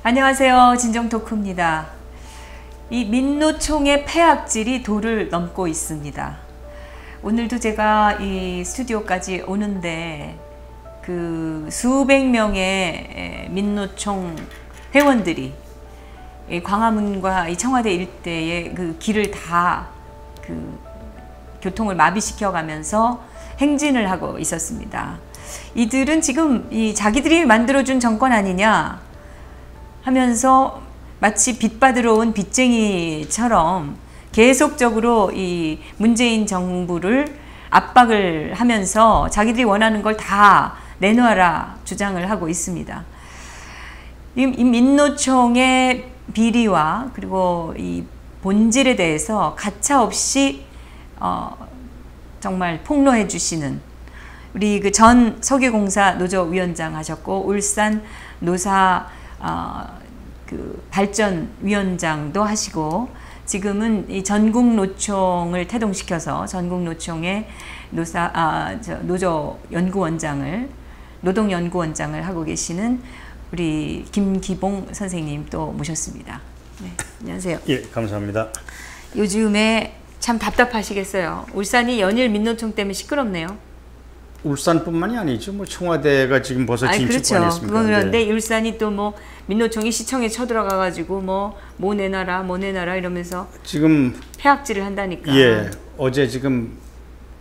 안녕하세요. 진정토크입니다. 이 민노총의 폐악질이 도를 넘고 있습니다. 오늘도 제가 이 스튜디오까지 오는데 그 수백 명의 민노총 회원들이 광화문과 이 청와대 일대의 그 길을 다 그 교통을 마비시켜 가면서 행진을 하고 있었습니다. 이들은 지금 이 자기들이 만들어준 정권 아니냐 하면서 마치 빚 받으러 온 빚쟁이처럼 계속적으로 이 문재인 정부를 압박을 하면서 자기들이 원하는 걸 다 내놓아라 주장을 하고 있습니다. 이 민노총의 비리와 그리고 이 본질에 대해서 가차없이 정말 폭로해 주시는 우리 그 전 석유공사 노조위원장 하셨고 울산 노사 그 발전위원장도 하시고 지금은 이 전국노총을 태동시켜서 전국노총의 노조연구원장을 노동연구원장을 하고 계시는 우리 김기봉 선생님 또 모셨습니다. 네, 안녕하세요. 예, 감사합니다. 요즘에 참 답답하시겠어요. 울산이 연일 민노총 때문에 시끄럽네요. 울산뿐만이 아니죠. 뭐 청와대가 지금 벌써 진출권했습니다. 그렇죠. 그건 그런데 네. 울산이 또 뭐 민노총이 시청에 쳐들어가가지고 뭐 내놔라 이러면서 지금 폐악질을 한다니까. 예, 어제 지금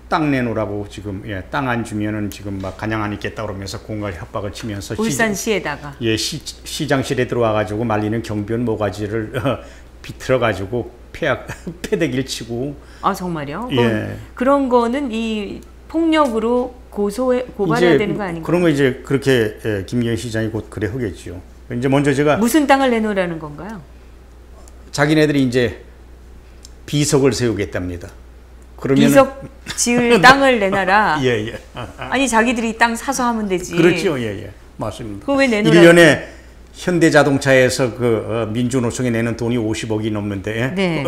땅 내놓으라고 지금 땅 안 주면은 지금 막 가냥 안 있겠다 그러면서 공갈 협박을 치면서 울산시에다가 시장실에 들어와가지고 말리는 경비원 모가지를 비틀어가지고 패대기를 치고. 아 정말요? 예. 그런 거는 이 폭력으로 고발해야 되는 거 아닌가요? 그런 거 이제 그렇게 김기현 시장이 곧 그래 하겠죠. 이제 먼저 제가 무슨 땅을 내놓으라는 건가요? 자기네들이 이제 비석을 세우겠답니다. 그러면 비석 지을 땅을 내놔라. 예. 아니 자기들이 땅 사서 하면 되지. 그렇죠. 예. 맞습니다. 그거 왜 내놓으라? 1년에 현대자동차에서 그 민주노총에 내는 돈이 50억이 넘는데. 네.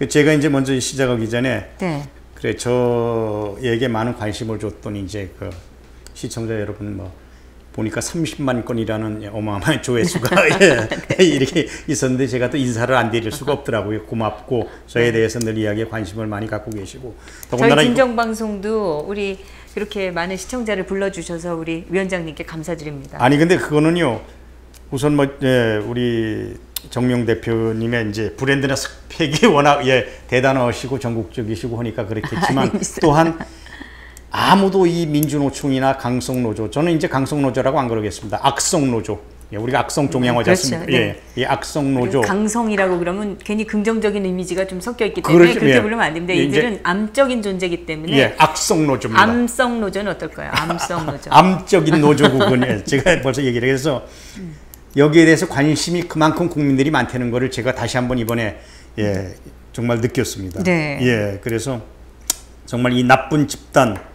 제가 이제 먼저 시작하기 전에 네. 그래 저에게 많은 관심을 줬더니 이제 그 시청자 여러분 뭐 보니까 30만 건이라는 어마어마한 조회수가 이렇게 있었는데 제가 또 인사를 안 드릴 수가 없더라고요. 고맙고 저에 대해서 늘 이야기에 관심을 많이 갖고 계시고. 저희 진정방송도 우리 그렇게 많은 시청자를 불러주셔서 우리 위원장님께 감사드립니다. 아니 근데 그거는요. 우선 뭐 우리 정명 대표님의 이제 브랜드나 스펙이 워낙 대단하시고 전국적이시고 하니까 그렇겠지만 또한 아무도 이 민주노총이나 강성노조, 저는 이제 강성노조라고 안 그러겠습니다. 악성노조. 우리가 악성 종양어지 않습니까? 그렇죠. 네. 이 악성노조. 강성이라고 그러면 괜히 긍정적인 이미지가 좀 섞여 있기 때문에 그렇게 부르면 안 됩니다. 이들은 암적인 존재이기 때문에. 악성노조입니다. 암성노조는 어떨까요? 암성노조. 암적인 노조국은 제가 벌써 얘기를 해서 여기에 대해서 관심이 그만큼 국민들이 많다는 거를 제가 다시 한번 이번에 정말 느꼈습니다. 네. 그래서 정말 이 나쁜 집단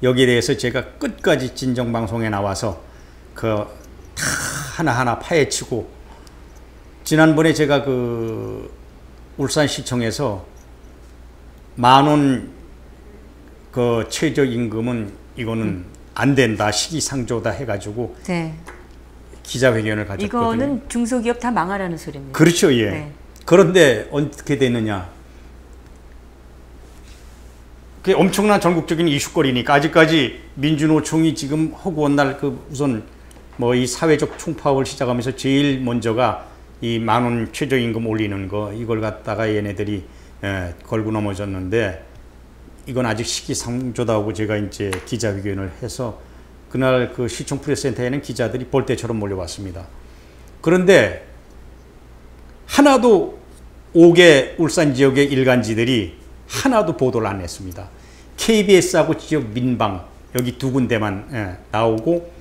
여기에 대해서 제가 끝까지 진정방송에 나와서 그 다 하나하나 파헤치고 지난번에 제가 그 울산시청에서 10,000원 그 최저임금은 이거는 안 된다 시기상조다 해가지고 기자회견을 가졌거든요. 이거는 중소기업 다 망하라는 소리입니다. 그렇죠. 그런데 어떻게 됐느냐. 그게 엄청난 전국적인 이슈거리니까 아직까지 민주노총이 지금 허구한 날 그 우선 뭐 이 사회적 총파업을 시작하면서 제일 먼저가 이 10,000원 최저임금 올리는 거 이걸 갖다가 얘네들이 걸고 넘어졌는데 이건 아직 시기상조다 하고 제가 이제 기자회견을 해서 그날 그 시청 프레스센터에는 기자들이 벌떼처럼 몰려왔습니다. 그런데 하나도 5개 울산 지역의 일간지들이 하나도 보도를 안 했습니다. KBS하고 지역 민방 여기 두 군데만 나오고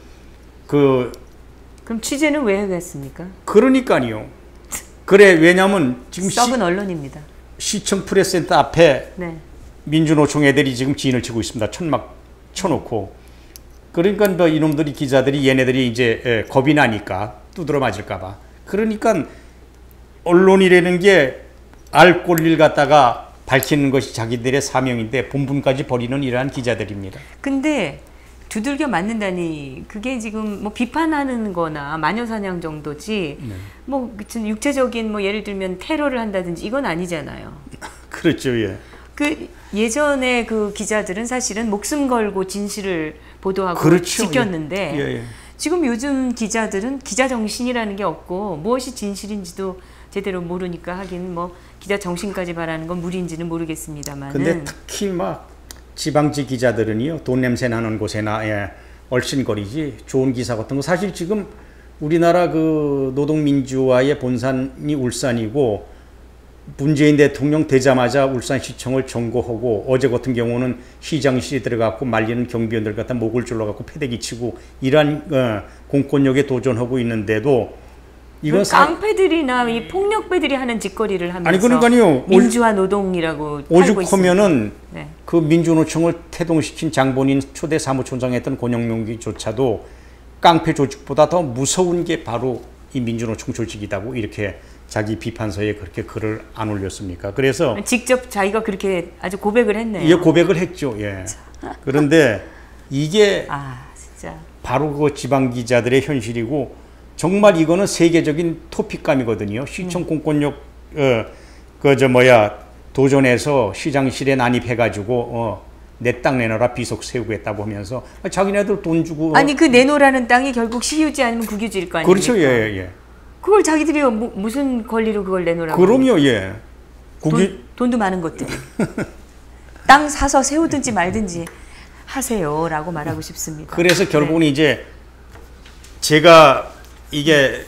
그럼 취재는 왜 하겠습니까? 그러니까요. 그래 왜냐면 지금 썩은 언론입니다. 시청 프레스센터 앞에 민주노총 애들이 지금 진을 치고 있습니다. 천막 쳐놓고. 그러니까 뭐 이놈들이 기자들이 얘네들이 이제 겁이 나니까 두드러 맞을까봐. 그러니까 언론이라는 게 알 권리를 갖다가 밝히는 것이 자기들의 사명인데 본분까지 버리는 이러한 기자들입니다. 근데 두들겨 맞는다니 그게 지금 뭐 비판하는 거나 마녀사냥 정도지 네. 뭐 육체적인 뭐 예를 들면 테러를 한다든지 이건 아니잖아요. 그렇죠. 예. 그 예전에 그 기자들은 사실은 목숨 걸고 진실을 보도하고 그렇죠. 지켰는데 예. 예. 지금 요즘 기자들은 기자 정신이라는 게 없고 무엇이 진실인지도 제대로 모르니까 하긴 뭐 기자 정신까지 바라는 건 무리인지는 모르겠습니다만. 근데 특히 막 지방지 기자들은요 돈 냄새 나는 곳에나 얼씬거리지 좋은 기사 같은 거 사실 지금 우리나라 그 노동민주화의 본산이 울산이고 문재인 대통령 되자마자 울산시청을 점거하고 어제 같은 경우는 시장실에 들어가고 말리는 경비원들 갖다 목을 졸라갖고 패대기 치고 이러한 공권력에 도전하고 있는데도 이건 깡패들이나 이 폭력배들이 하는 짓거리를 하면서 아니 그러니까요 민주화 노동이라고 오죽하면은 네. 그 민주노총을 태동시킨 장본인 초대 사무총장했던 권영용조차도 깡패 조직보다 더 무서운 게 바로 이 민주노총 조직이다고 이렇게 자기 비판서에 그렇게 글을 안 올렸습니까? 그래서 직접 자기가 그렇게 아주 고백을 했네요. 예, 고백을 했죠. 예. 그런데 이게 진짜 바로 그 지방 기자들의 현실이고 정말 이거는 세계적인 토픽감이거든요. 시청 공권력 도전해서 시장실에 난입해가지고 내 땅 내놔라 비속 세우겠다고 하면서 자기네들 돈 주고 아니 그 내놓으라는 땅이 결국 시유지 아니면 국유지일 거 아닙니까? 그렇죠. 예. 그걸 자기들이 무슨 권리로 그걸 내놓으라고? 그럼요. 예. 돈도 많은 것들이 땅 사서 세우든지 말든지 하세요라고 말하고 싶습니다. 그래서 결국은 이제 제가 이게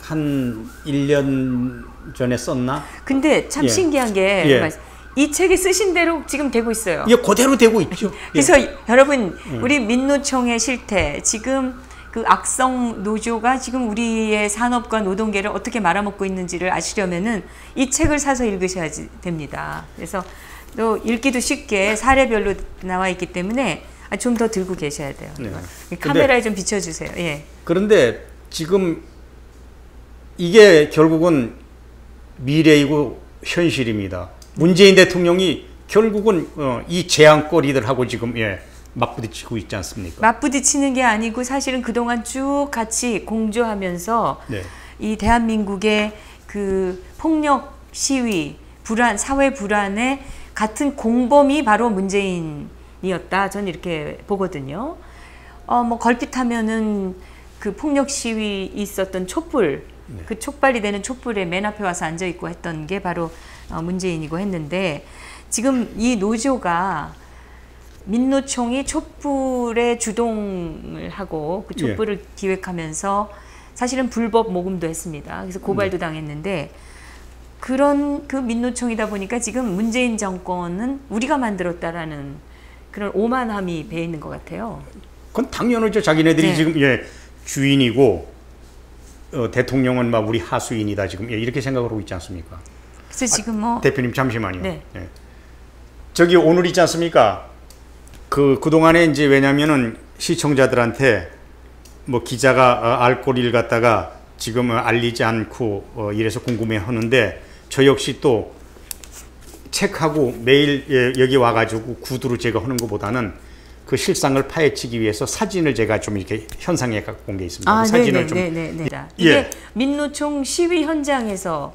한 1년 전에 썼나? 근데 참 신기한 게 이 책이 쓰신 대로 지금 되고 있어요. 예, 그대로 되고 있죠. 그래서 여러분 우리 민노총의 실태 지금 그 악성 노조가 지금 우리의 산업과 노동계를 어떻게 말아먹고 있는지를 아시려면은 이 책을 사서 읽으셔야 됩니다. 그래서 또 읽기도 쉽게 사례별로 나와 있기 때문에 좀 더 들고 계셔야 돼요. 네. 카메라에 좀 비춰주세요. 예. 그런데 지금 이게 결국은 미래이고 현실입니다. 문재인 대통령이 결국은 이 재앙거리들하고 지금 맞부딪히고 있지 않습니까? 맞부딪히는 게 아니고 사실은 그동안 쭉 같이 공조하면서 이 대한민국의 그 폭력 시위, 불안, 사회 불안의 같은 공범이 바로 문재인이었다. 저는 이렇게 보거든요. 뭐 걸핏하면은 그 폭력 시위 있었던 촛불, 그 촉발이 되는 촛불에 맨 앞에 와서 앉아 있고 했던 게 바로 문재인이고 했는데 지금 이 노조가 민노총이 촛불에 주동을 하고 그 촛불을 기획하면서 사실은 불법 모금도 했습니다. 그래서 고발도 당했는데 그런 그 민노총이다 보니까 지금 문재인 정권은 우리가 만들었다라는 그런 오만함이 배어 있는 것 같아요. 그건 당연하죠. 자기네들이 지금 주인이고 대통령은 막 우리 하수인이다 지금 이렇게 생각하고 있지 않습니까? 그래서 지금 뭐 대표님 잠시만요. 저기 오늘 있지 않습니까? 그동안에 이제 왜냐면은 시청자들한테 뭐 기자가 알 권리를 갖다가 지금 알리지 않고 이래서 궁금해 하는데 저 역시 또 책하고 매일 여기 와가지고 구두로 제가 하는 것보다는 그 실상을 파헤치기 위해서 사진을 제가 좀 이렇게 현상에 갖고 온 게 있습니다. 사진을 좀. 이게 민노총 시위 현장에서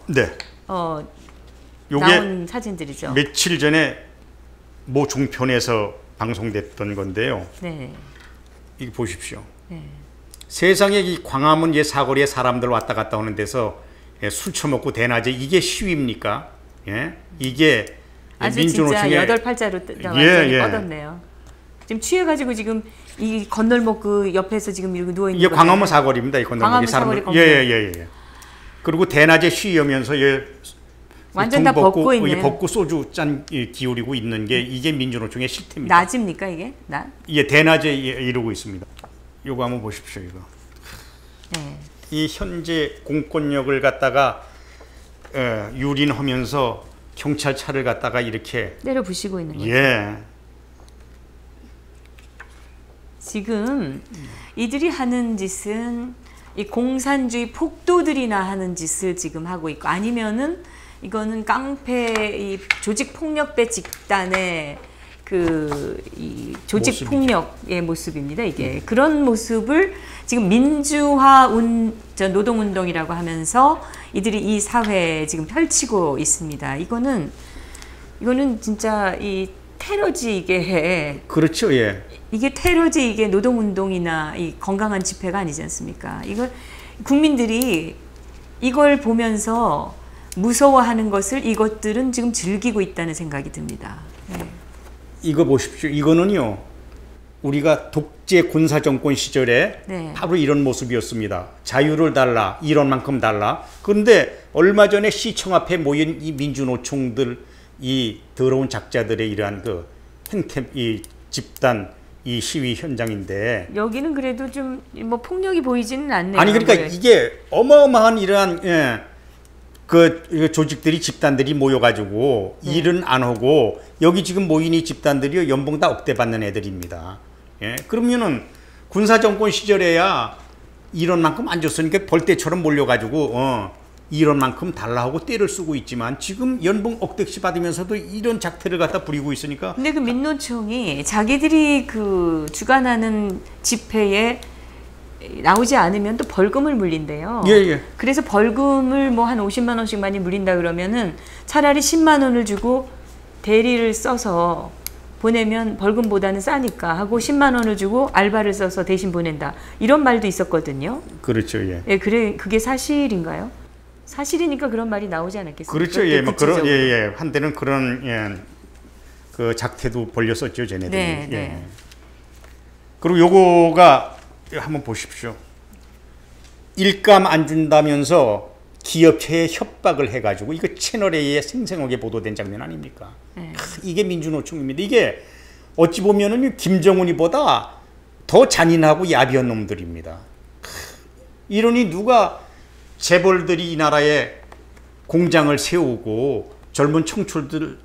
나온 사진들이죠. 며칠 전에 모 종편에서 방송됐던 건데요. 이거 보십시오. 세상에 이 광화문 사거리에 사람들 왔다 갔다 오는 데서 술 처먹고 대낮에 이게 시위입니까? 이게 아주 민주노총의 진짜 8팔자로 완전히 뻗었네요. 지금 취해가지고 지금 이 건널목 그 옆에서 지금 이렇게 누워 있는 이게 광화문 사거리입니다. 이 건널목이 사람들. 그리고 대낮에 쉬면서 완전 다 벗고 있는. 벗고 소주 짠 기울이고 있는 게 이게 민주노총의 실태입니다. 낮입니까 이게? 낮? 대낮에 이러고 있습니다. 요거 한번 보십시오 이거. 이 현재 공권력을 갖다가 유린하면서 경찰차를 갖다가 이렇게 때려 부시고 있는 거죠. 지금 이들이 하는 짓은 이 공산주의 폭도들이나 하는 짓을 지금 하고 있고 아니면은 이거는 깡패 이 조직 폭력배 집단의 이 조직 폭력의 모습입니다. 이게 그런 모습을 지금 민주화 노동운동이라고 하면서 이들이 이 사회에 지금 펼치고 있습니다. 이거는 진짜 이 테러지 이게. 그렇죠, 예. 이게 테러지 이게 노동운동이나 이 건강한 집회가 아니지 않습니까? 이걸 국민들이 이걸 보면서 무서워하는 것을 이것들은 지금 즐기고 있다는 생각이 듭니다. 네. 이거 보십시오. 이거는요, 우리가 독재 군사 정권 시절에 네. 바로 이런 모습이었습니다. 자유를 달라, 이런만큼 달라. 그런데 얼마 전에 시청 앞에 모인 이 민주노총들, 이 더러운 작자들의 이러한 그 행태, 이 집단, 이 시위 현장인데 여기는 그래도 좀 뭐 폭력이 보이지는 않네요. 아니 그러니까 이게 어마어마한 이러한 그 조직들이 집단들이 모여가지고 네. 일은 안 하고 여기 지금 모인 이 집단들이 연봉 다 억대 받는 애들입니다. 예? 그러면은 군사 정권 시절에야 이런 만큼 안 줬으니까 벌떼처럼 몰려가지고 이런 만큼 달라 하고 떼를 쓰고 있지만 지금 연봉 억대씩 받으면서도 이런 작태를 갖다 부리고 있으니까. 근데 그 민노총이 자기들이 그 주관하는 집회에 나오지 않으면 또 벌금을 물린대요. 예, 예. 그래서 벌금을 뭐 한 50만 원씩 많이 물린다 그러면은 차라리 10만 원을 주고 대리를 써서 보내면 벌금보다는 싸니까 하고 10만 원을 주고 알바를 써서 대신 보낸다. 이런 말도 있었거든요. 그렇죠, 예. 예, 그게 사실인가요? 사실이니까 그런 말이 나오지 않았겠습니까? 그렇죠, 예, 뭐 그런 예, 한때는 그런 그 작태도 벌렸었죠, 쟤네들이. 네, 네. 예. 그리고 요거가 한번 보십시오. 일감 안 준다면서 기업체에 협박을 해가지고 이거 채널A에 생생하게 보도된 장면 아닙니까? 네. 이게 민주노총입니다. 이게 어찌 보면은 김정은이보다 더 잔인하고 야비한 놈들입니다. 이러니 누가 재벌들이 이 나라에 공장을 세우고 젊은 청춘들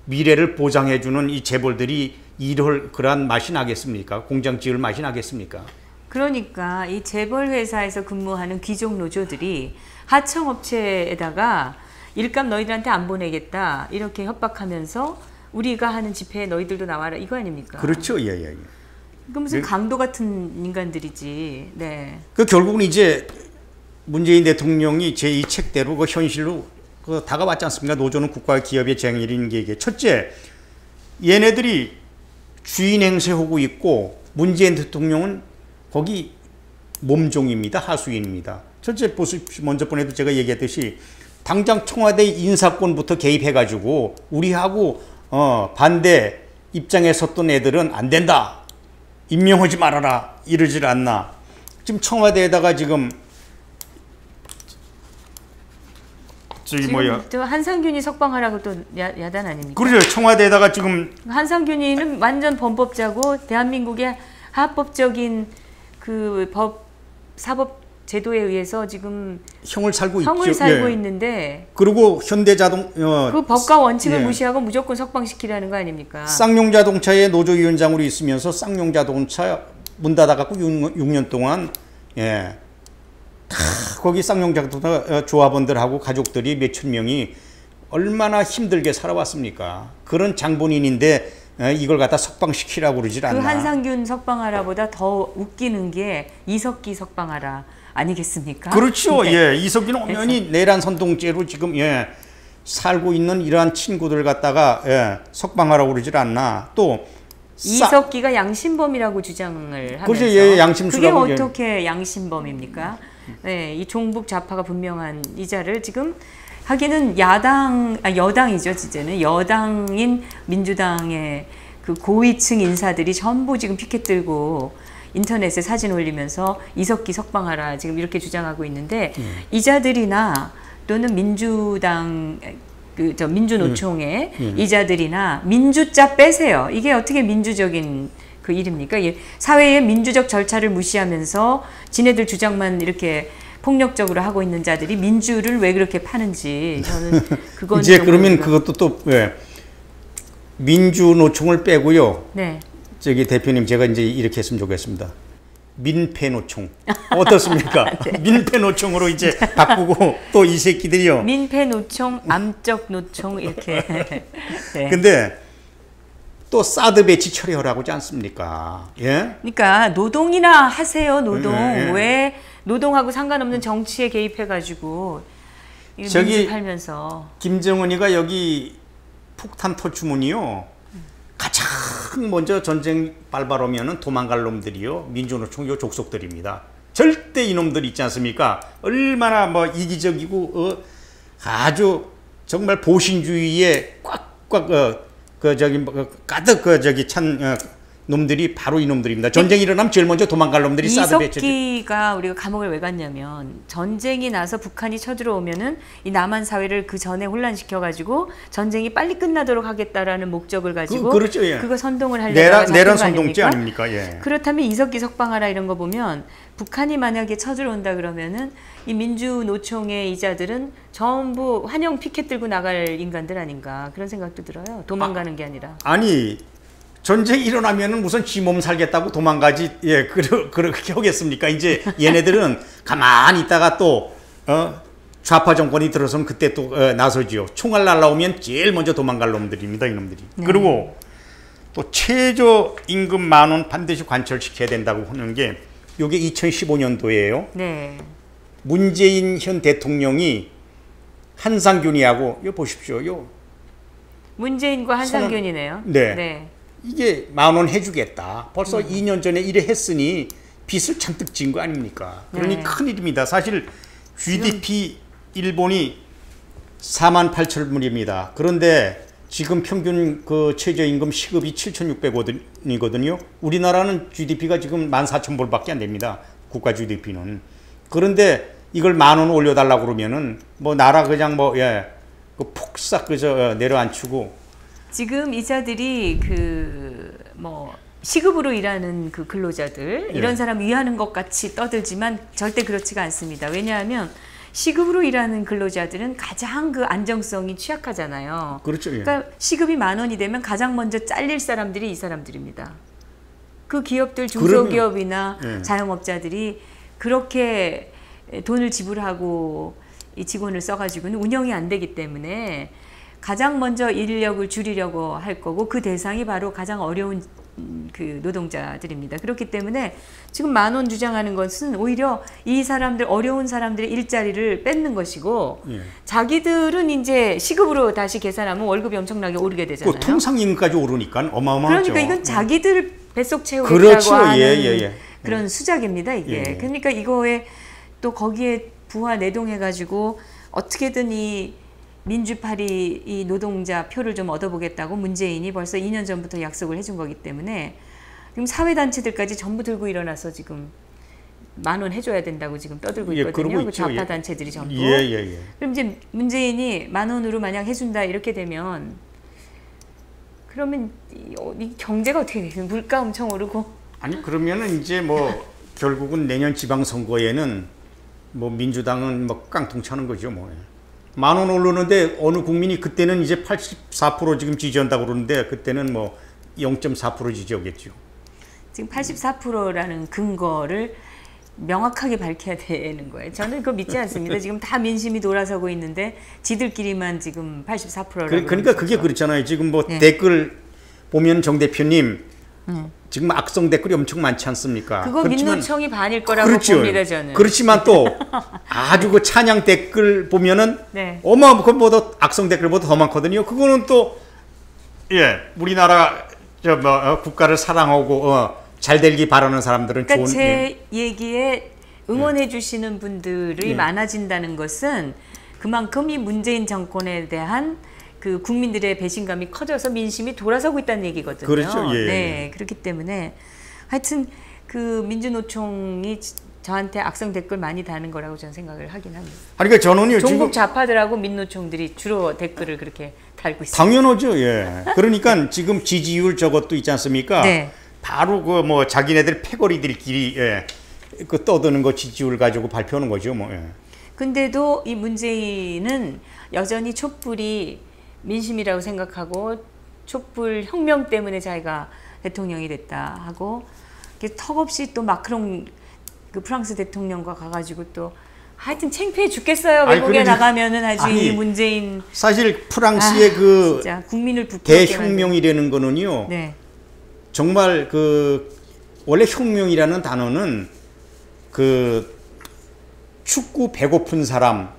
미래를 보장해주는 이 재벌들이 이럴 그러한 맛이 나겠습니까? 공장 지을 맛이 나겠습니까? 그러니까 이 재벌 회사에서 근무하는 귀족 노조들이 하청업체에다가 일감 너희들한테 안 보내겠다 이렇게 협박하면서 우리가 하는 집회에 너희들도 나와라 이거 아닙니까? 그렇죠, 예. 그 무슨 강도 같은 인간들이지. 네. 그 결국은 이제 문재인 대통령이 제 이 책대로 그 현실로 그 다가왔지 않습니까? 노조는 국가와 기업의 쟁일인 게 이게 얘네들이 주인 행세하고 있고 문재인 대통령은 거기 몸종입니다. 하수인입니다. 첫째 보십시오. 먼저 번에도 제가 얘기했듯이 당장 청와대 인사권부터 개입해가지고 우리하고 반대 입장에 섰던 애들은 안 된다. 임명하지 말아라. 이러질 않나. 지금 청와대에다가 지금 뭐야? 저 한상균이 석방하라고 또 야단 아닙니까? 그렇죠. 청와대에다가 지금 한상균이는 완전 범법자고 대한민국의 합법적인 그 사법 제도에 의해서 지금 형을 살고 있는데 그리고 현대자동 그 법과 원칙을 무시하고 무조건 석방시키라는 거 아닙니까? 쌍용자동차의 노조위원장으로 있으면서 쌍용자동차 문 닫아갖고 6년 동안 거기 쌍용자동차 조합원들하고 가족들이 몇천 명이 얼마나 힘들게 살아왔습니까? 그런 장본인인데 이걸 갖다 석방시키라고 그러질 않나. 그 한상균 석방하라보다 더 웃기는 게 이석기 석방하라 아니겠습니까? 그렇죠. 네. 이석기는 엄연히 내란 선동죄로 지금 살고 있는 이러한 친구들 갖다가 석방하라고 그러질 않나. 또 이석기가 양심범이라고 주장을 하면서 그렇죠. 양심수라고. 그게 어떻게 양심범입니까? 네, 이 종북 좌파가 분명한 이자를 지금 하기는 여당이죠. 이제는 여당인 민주당의 그 고위층 인사들이 전부 지금 피켓 들고 인터넷에 사진 올리면서 이석기 석방하라 지금 이렇게 주장하고 있는데 이자들이나 또는 민주당 민주노총의 이자들이나 민주자 빼세요. 이게 어떻게 민주적인 그 일입니까? 사회의 민주적 절차를 무시하면서 지네들 주장만 이렇게 폭력적으로 하고 있는 자들이 민주를 왜 그렇게 파는지 저는 그건 이제 그러면 그것도 또 민주노총을 빼고요. 네. 저기 대표님 제가 이제 이렇게 했으면 좋겠습니다. 민폐노총 어떻습니까? 네. 민폐노총으로 이제 바꾸고 또 이 새끼들이요. 민폐노총, 암적노총 이렇게. 네. 근데 또 사드 배치 처리하라고 하지 않습니까? 예? 그러니까 노동이나 하세요. 노동. 예. 왜 노동하고 상관없는 정치에 개입해가지고 민주 팔면서. 김정은이가 여기 폭탄 터주문이요. 가장 먼저 전쟁 발발하면은 도망갈 놈들이요. 민주노총 요 족속들입니다. 절대 이놈들 있지 않습니까? 얼마나 뭐 이기적이고 아주 정말 보신주의에 꽉꽉 가득 찬 놈들이 바로 이놈들입니다. 전쟁이 일어나면 제일 먼저 도망갈 놈들이 사드 배치. 이석기가 우리가 감옥을 왜 갔냐면 전쟁이 나서 북한이 쳐들어오면은 이 남한 사회를 그 전에 혼란시켜가지고 전쟁이 빨리 끝나도록 하겠다라는 목적을 가지고 그렇죠, 예. 그거 선동을 하려다가 내란 선동죄 아닙니까? 예. 그렇다면 이석기 석방하라 이런 거 보면 북한이 만약에 쳐들어온다 그러면은 이 민주노총의 이자들은 전부 환영 피켓 들고 나갈 인간들 아닌가 그런 생각도 들어요. 도망가는 게 아니라. 아니. 전쟁이 일어나면은 무슨 지 몸 살겠다고 도망가지. 예, 그렇게 하겠습니까? 이제 얘네들은 가만히 있다가 또, 좌파 정권이 들어서면 그때 또, 나서지요. 총알 날라오면 제일 먼저 도망갈 놈들입니다, 이놈들이. 네. 그리고 또 최저 임금 10,000원 반드시 관철시켜야 된다고 하는 게, 요게 2015년도예요. 네. 문재인 현 대통령이 한상균이하고, 요 보십시오. 요. 문재인과 한상균이네요. 네. 네. 이게 10,000원 해주겠다. 벌써 2년 전에 이래 했으니 빚을 잔뜩 진 거 아닙니까? 그러니 네. 큰일입니다. 사실 GDP 일본이 48,000불입니다. 그런데 지금 평균 그 최저임금 시급이 7,600원이거든요. 우리나라는 GDP가 지금 14,000불밖에 안 됩니다. 국가 GDP는. 그런데 이걸 10,000원 올려달라고 그러면은 뭐 나라 그냥 뭐 예, 그 폭삭 그저 내려앉히고. 지금 이자들이 뭐 시급으로 일하는 그 근로자들 이런 사람 위하는 것 같이 떠들지만 절대 그렇지가 않습니다. 왜냐하면 시급으로 일하는 근로자들은 가장 그 안정성이 취약하잖아요. 그렇죠. 예. 그러니까 시급이 10,000원이 되면 가장 먼저 잘릴 사람들이 이 사람들입니다. 그 기업들 중소기업이나 자영업자들이 그렇게 돈을 지불하고 이 직원을 써가지고는 운영이 안 되기 때문에 가장 먼저 인력을 줄이려고 할 거고 그 대상이 바로 가장 어려운 그 노동자들입니다. 그렇기 때문에 지금 10,000원 주장하는 것은 오히려 이 사람들 어려운 사람들의 일자리를 뺏는 것이고 자기들은 이제 시급으로 다시 계산하면 월급이 엄청나게 오르게 되잖아요. 통상임금까지 오르니까 어마어마하죠. 그러니까 이건 자기들 뱃속 채우겠다고 그렇죠. 하는 그런 수작입니다. 이게. 그러니까 이거에 또 거기에 부하 내동해가지고 어떻게든 이 민주파리 이 노동자 표를 좀 얻어보겠다고 문재인이 벌써 2년 전부터 약속을 해준 거기 때문에 지금 사회단체들까지 전부 들고 일어나서 지금 10,000원 해줘야 된다고 지금 떠들고 있거든요. 그 좌파 단체들이 전부. 그럼 이제 문재인이 10,000원으로 만약 해준다 이렇게 되면 그러면 이 경제가 어떻게 돼요? 물가 엄청 오르고. 아니 그러면은 이제 뭐 결국은 내년 지방선거에는 뭐 민주당은 뭐 깡통 차는 거죠 뭐. 10,000원 오르는데 어느 국민이 그때는 이제 84% 지금 지지한다고 그러는데 그때는 뭐 0.4% 지지하겠죠. 지금 84%라는 근거를 명확하게 밝혀야 되는 거예요. 저는 그거 믿지 않습니다. 지금 다 민심이 돌아서고 있는데 지들끼리만 지금 84%라고. 그러니까 그게 그렇잖아요. 지금 뭐 댓글 보면 정 대표님 지금 악성 댓글이 엄청 많지 않습니까? 그거 민노총이 반일 거라고 봅니다, 저는. 그렇지만 또 아주 그 찬양 댓글 보면은 어마 그보다 악성 댓글보다 더 많거든요. 그거는 또 우리나라 국가를 사랑하고 잘 되기 바라는 사람들은 그러니까 제 얘기에 응원해 주시는 분들이 많아진다는 것은 그만큼 이 문재인 정권에 대한 그 국민들의 배신감이 커져서 민심이 돌아서고 있다는 얘기거든요. 그렇죠. 네, 그렇기 때문에 하여튼 그 민주노총이 저한테 악성 댓글 많이 다는 거라고 저는 생각을 하긴 합니다. 그러니까 저는요 종북 좌파들하고 민노총들이 주로 댓글을 그렇게 달고 있습니다. 당연하죠. 그러니까 지금 지지율 저것도 있지 않습니까? 바로 그 뭐 자기네들 패거리들끼리 그 떠드는 거 지지율 가지고 발표하는 거죠, 뭐. 근데도 이 문재인은 여전히 촛불이 민심이라고 생각하고 촛불 혁명 때문에 자기가 대통령이 됐다 하고 턱없이 또 마크롱 그 프랑스 대통령과 가가지고 또 하여튼 창피해 죽겠어요. 아니, 외국에 나가면은 아주 아니, 이 문재인 사실 프랑스의 그 진짜 국민을 부끄럽게 대혁명이라는 거는요. 네. 정말 그 원래 혁명이라는 단어는 그 춥고 배고픈 사람,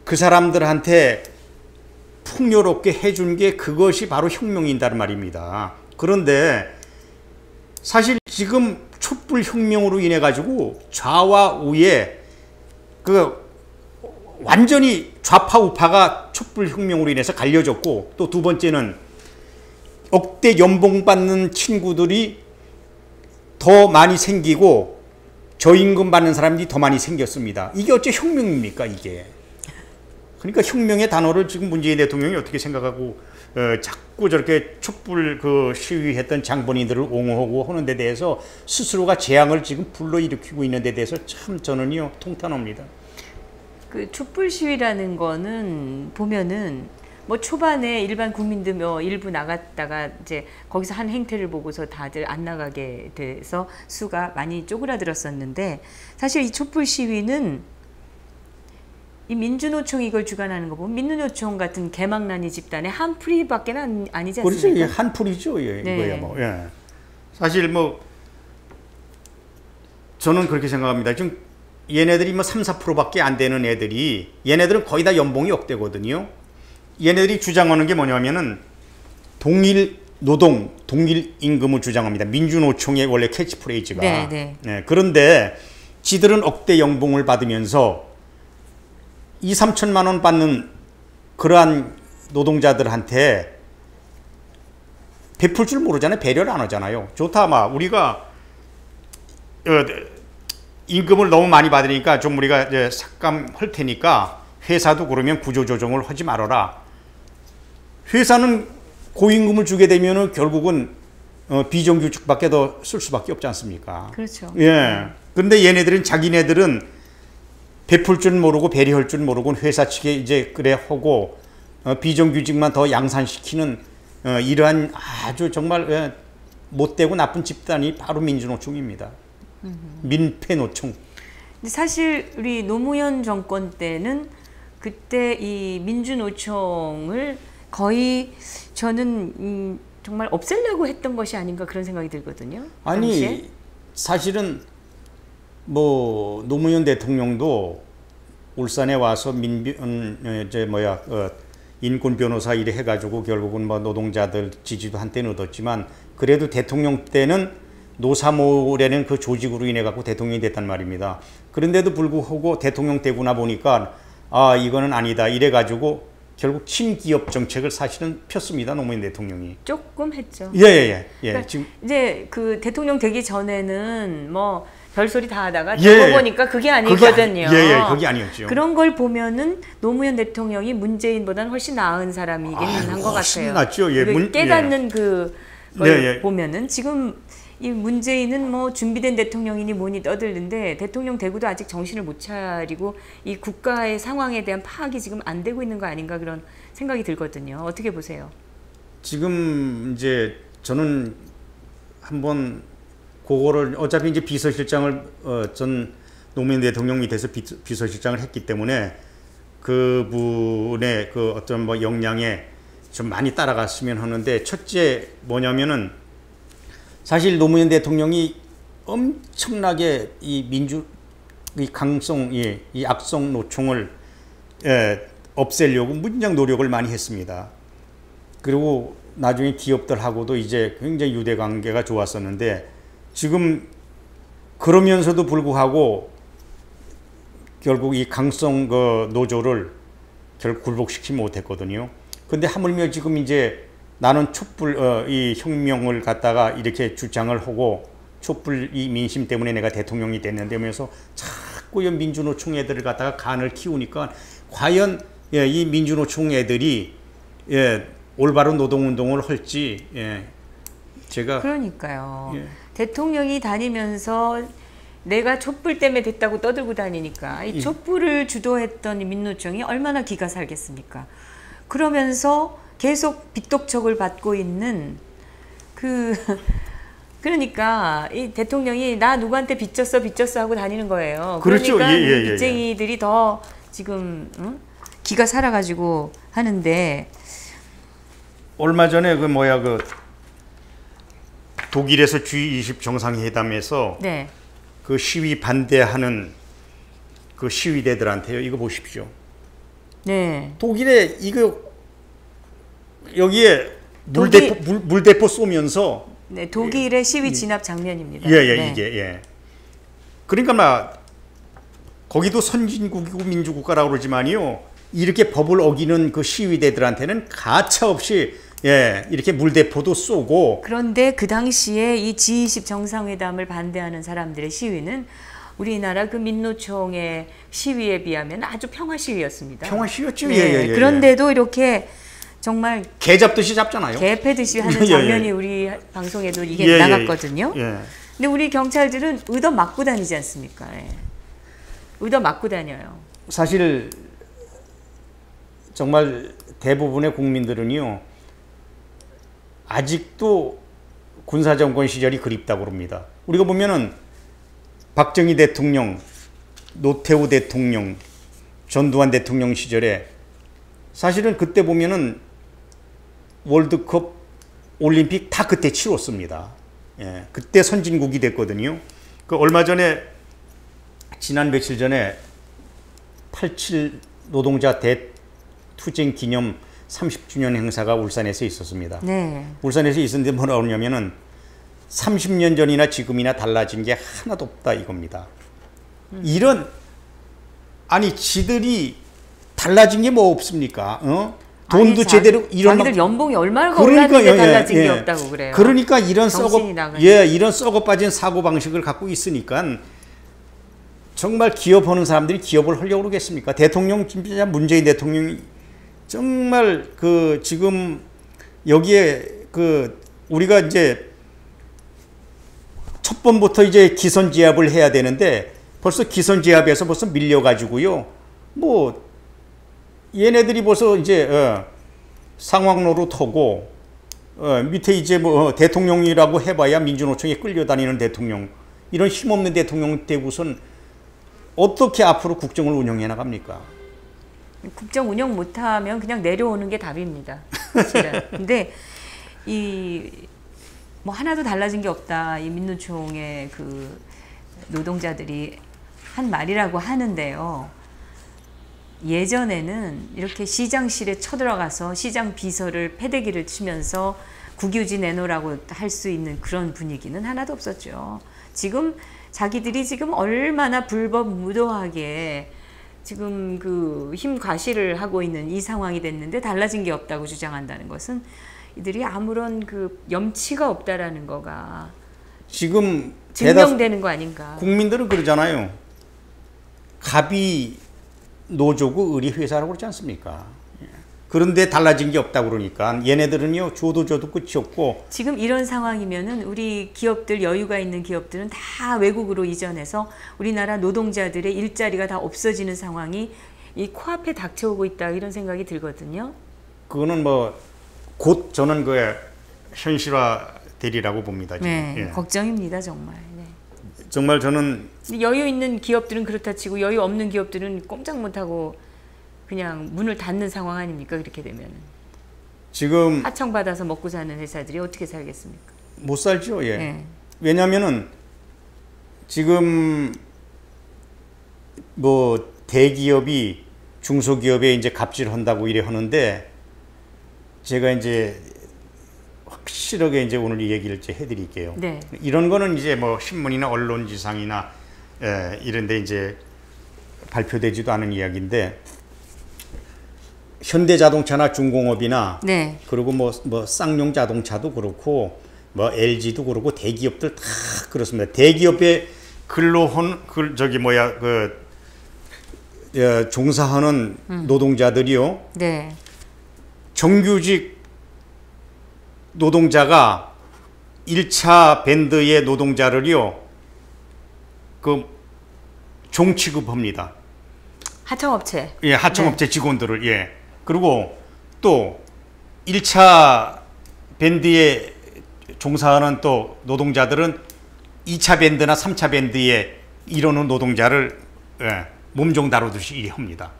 그 사람들한테 풍요롭게 해준 게 그것이 바로 혁명인다는 말입니다. 그런데 사실 지금 촛불 혁명으로 인해 가지고 좌와 우에 그 완전히 좌파 우파가 촛불 혁명으로 인해서 갈려졌고, 또 두 번째는 억대 연봉 받는 친구들이 더 많이 생기고 저임금 받는 사람들이 더 많이 생겼습니다. 이게 어째 혁명입니까, 이게? 그러니까 혁명의 단어를 지금 문재인 대통령이 어떻게 생각하고 자꾸 저렇게 촛불 그 시위했던 장본인들을 옹호하고 하는 데 대해서 스스로가 재앙을 지금 불러일으키고 있는 데 대해서 참 저는요 통탄합니다. 그 촛불 시위라는 거는 보면은 뭐 초반에 일반 국민들 뭐 일부 나갔다가 이제 거기서 한 행태를 보고서 다들 안 나가게 돼서 수가 많이 쪼그라들었었는데, 사실 이 촛불 시위는 이 민주노총이 이걸 주관하는 거 보면 민주노총 같은 개망나니 집단의 한풀이밖에 아니지 않습니까? 그렇죠. 예, 한풀이죠. 예, 네. 이거야 뭐. 예. 사실 뭐 저는 그렇게 생각합니다. 지금 얘네들이 뭐 3, 4%밖에 안 되는 애들이, 얘네들은 거의 다 연봉이 억대거든요. 얘네들이 주장하는 게 뭐냐면은 동일 노동, 동일 임금을 주장합니다. 민주노총의 원래 캐치프레이즈가. 네, 네. 네, 그런데 지들은 억대 연봉을 받으면서 2, 3천만 원 받는 그러한 노동자들한테 베풀 줄 모르잖아요. 배려를 안 하잖아요. 좋다, 막 우리가 임금을 너무 많이 받으니까 좀 우리가 이제 삭감할 테니까 회사도 그러면 구조조정을 하지 말아라. 회사는 고임금을 주게 되면은 결국은 비정규직밖에 더 쓸 수밖에 없지 않습니까? 그렇죠. 예. 그런데 얘네들은 자기네들은 베풀 줄 모르고 배려할 줄 모르고 회사 측에 이제 그래 하고 비정규직만 더 양산시키는 이러한 아주 정말 못되고 나쁜 집단이 바로 민주노총입니다. 민폐노총. 근데 사실 우리 노무현 정권 때는 그때 이 민주노총을 거의 저는 정말 없애려고 했던 것이 아닌가 그런 생각이 들거든요. 아니 당시에. 사실은 뭐 노무현 대통령도 울산에 와서 인권 변호사 일을 해가지고 결국은 뭐 노동자들 지지도 한때는 얻었지만, 그래도 대통령 때는 노사모라는 그 조직으로 인해 갖고 대통령이 됐단 말입니다. 그런데도 불구하고 대통령 되고 나 보니까 아 이거는 아니다 이래 가지고 결국 친기업 정책을 사실은 폈습니다. 노무현 대통령이. 조금 했죠. 예. 그러니까 지금 이제 그 대통령 되기 전에는 뭐 별소리 다 하다가 되고 보니까 그게 아니거든요. 그게 아니었죠. 그런 걸 보면은 노무현 대통령이 문재인보다는 훨씬 나은 사람이긴 한 것 같아요. 낫죠. 예, 깨닫는 그걸 보면은 지금 이 문재인은 뭐 준비된 대통령이니 뭐니 떠들는데 대통령 되고도 아직 정신을 못 차리고 이 국가의 상황에 대한 파악이 지금 안 되고 있는 거 아닌가 그런 생각이 들거든요. 어떻게 보세요? 지금 이제 저는 한번 그거를 어차피 이제 비서실장을 전 노무현 대통령이 돼서 비서실장을 했기 때문에 그분의 그 어떤 뭐 역량에 좀 많이 따라갔으면 하는데, 첫째 뭐냐면은 사실 노무현 대통령이 엄청나게 이 강성, 이 악성 노총을 없애려고 무진장 노력을 많이 했습니다. 그리고 나중에 기업들하고도 이제 굉장히 유대 관계가 좋았었는데, 지금 그러면서도 불구하고 결국 이 강성 그 노조를 결국 굴복시키지 못했거든요. 근데 하물며 지금 이제 나는 촛불 이 혁명을 갖다가 이렇게 주장을 하고 촛불 이 민심 때문에 내가 대통령이 됐는데 하면서 자꾸 민주노총 애들을 갖다가 간을 키우니까 과연 이 민주노총 애들이 올바른 노동운동을 할지 제가 그러니까요. 대통령이 다니면서 내가 촛불 때문에 됐다고 떠들고 다니니까 이 촛불을 주도했던 이 민노총이 얼마나 기가 살겠습니까? 그러면서 계속 빚독촉을 받고 있는 그 그러니까 이 대통령이 나 누구한테 빚졌어 하고 다니는 거예요. 그렇죠. 그러니까 빚쟁이들이 더 지금 기가 살아가지고 하는데 얼마 전에 그 독일에서 G20 정상회담에서 네. 그 시위 반대하는 그 시위대들한테요. 이거 보십시오. 네. 독일에 이거 여기에 물대포 쏘면서 네, 독일의 시위 진압 장면입니다. 네. 이게 그러니까 거기도 선진국이고 민주국가라고 그러지만요. 이렇게 법을 어기는 그 시위대들한테는 가차없이 이렇게 물대포도 쏘고. 그런데 그 당시에 이 G20 정상회담을 반대하는 사람들의 시위는 우리나라 그 민노총의 시위에 비하면 아주 평화 시위였습니다. 평화 시위였죠. 네. 그런데도 이렇게 정말 개 잡듯이 잡잖아요. 개 패듯이 하는 장면이 우리 방송에도 이게 나갔거든요. 근데 우리 경찰들은 의도 맞고 다니지 않습니까? 의도 맞고 다녀요. 사실 정말 대부분의 국민들은요. 아직도 군사정권 시절이 그립다고 그럽니다. 우리가 보면은 박정희 대통령, 노태우 대통령, 전두환 대통령 시절에 사실은 그때 보면은 월드컵, 올림픽 다 그때 치렀습니다. 그때 선진국이 됐거든요. 그 얼마 전에 지난 며칠 전에 87 노동자 대투쟁 기념 30주년 행사가 울산에서 있었습니다. 네. 울산에서 있었는데 뭐라 그러냐면은 30년 전이나 지금이나 달라진 게 하나도 없다 이겁니다. 이런 아니 지들이 달라진 게 뭐 없습니까? 돈도 제대로 자기들 연봉이 얼마나 올랐는데 달라진 게 없다고 그래요. 그러니까 이런 썩어 빠진 사고 방식을 갖고 있으니까 정말 기업하는 사람들이 기업을 하려고 그러겠습니까? 대통령 진짜 문재인 대통령이 정말 그 지금 여기에 그 우리가 이제 첫 번부터 이제 기선제압을 해야 되는데 벌써 기선제압에서 벌써 밀려가지고요. 뭐 얘네들이 벌써 이제 상황로로 터고 밑에 이제 뭐 대통령이라고 해봐야 민주노총에 끌려다니는 대통령 이런 힘없는 대통령 되고선 어떻게 앞으로 국정을 운영해 나갑니까? 국정 운영 못하면 그냥 내려오는 게 답입니다. 사실은. 근데 뭐 하나도 달라진 게 없다. 이 민노총의 그 노동자들이 한 말이라고 하는데요. 예전에는 이렇게 시장실에 쳐들어가서 시장 비서를 패대기를 치면서 국유지 내놓으라고 할 수 있는 그런 분위기는 하나도 없었죠. 지금 자기들이 지금 얼마나 불법 무도하게 지금 그 힘 과시를 하고 있는 이 상황이 됐는데 달라진 게 없다고 주장한다는 것은 이들이 아무런 그 염치가 없다라는 거가 지금 증명되는 거 아닌가. 국민들은 그러잖아요. 갑이 노조고 을이 회사라고 그러지 않습니까? 그런데 달라진 게 없다고 그러니까 얘네들은요 줘도 끝이 없고 지금 이런 상황이면은 우리 기업들 여유가 있는 기업들은 다 외국으로 이전해서 우리나라 노동자들의 일자리가 다 없어지는 상황이 이 코앞에 닥쳐오고 있다 이런 생각이 들거든요. 그거는 뭐 곧 저는 그 현실화 되리라고 봅니다. 지금. 네, 걱정입니다 정말. 네. 정말 저는 여유 있는 기업들은 그렇다 치고 여유 없는 기업들은 꼼짝 못하고 그냥 문을 닫는 상황 아닙니까? 그렇게 되면 지금 하청받아서 먹고 사는 회사들이 어떻게 살겠습니까? 못 살죠. 왜냐하면은 지금 뭐 대기업이 중소기업에 이제 갑질한다고 이래 하는데 제가 이제 확실하게 이제 오늘 이 얘기를 이제 해드릴게요. 네. 이런 거는 이제 뭐 신문이나 언론지상이나 이런데 이제 발표되지도 않은 이야기인데 현대자동차나 중공업이나 네. 그리고 뭐 쌍용 자동차도 그렇고 뭐 LG도 그렇고 대기업들 다 그렇습니다. 대기업에 근로한 종사하는 노동자들이요. 네. 정규직 노동자가 1차 밴드의 노동자를요. 그 종 취급합니다. 하청업체. 예, 하청업체 직원들을 그리고 또 1차 밴드의 종사하는 또 노동자들은 2차 밴드나 3차 밴드에 이러는 노동자를 몸종 다루듯이 합니다.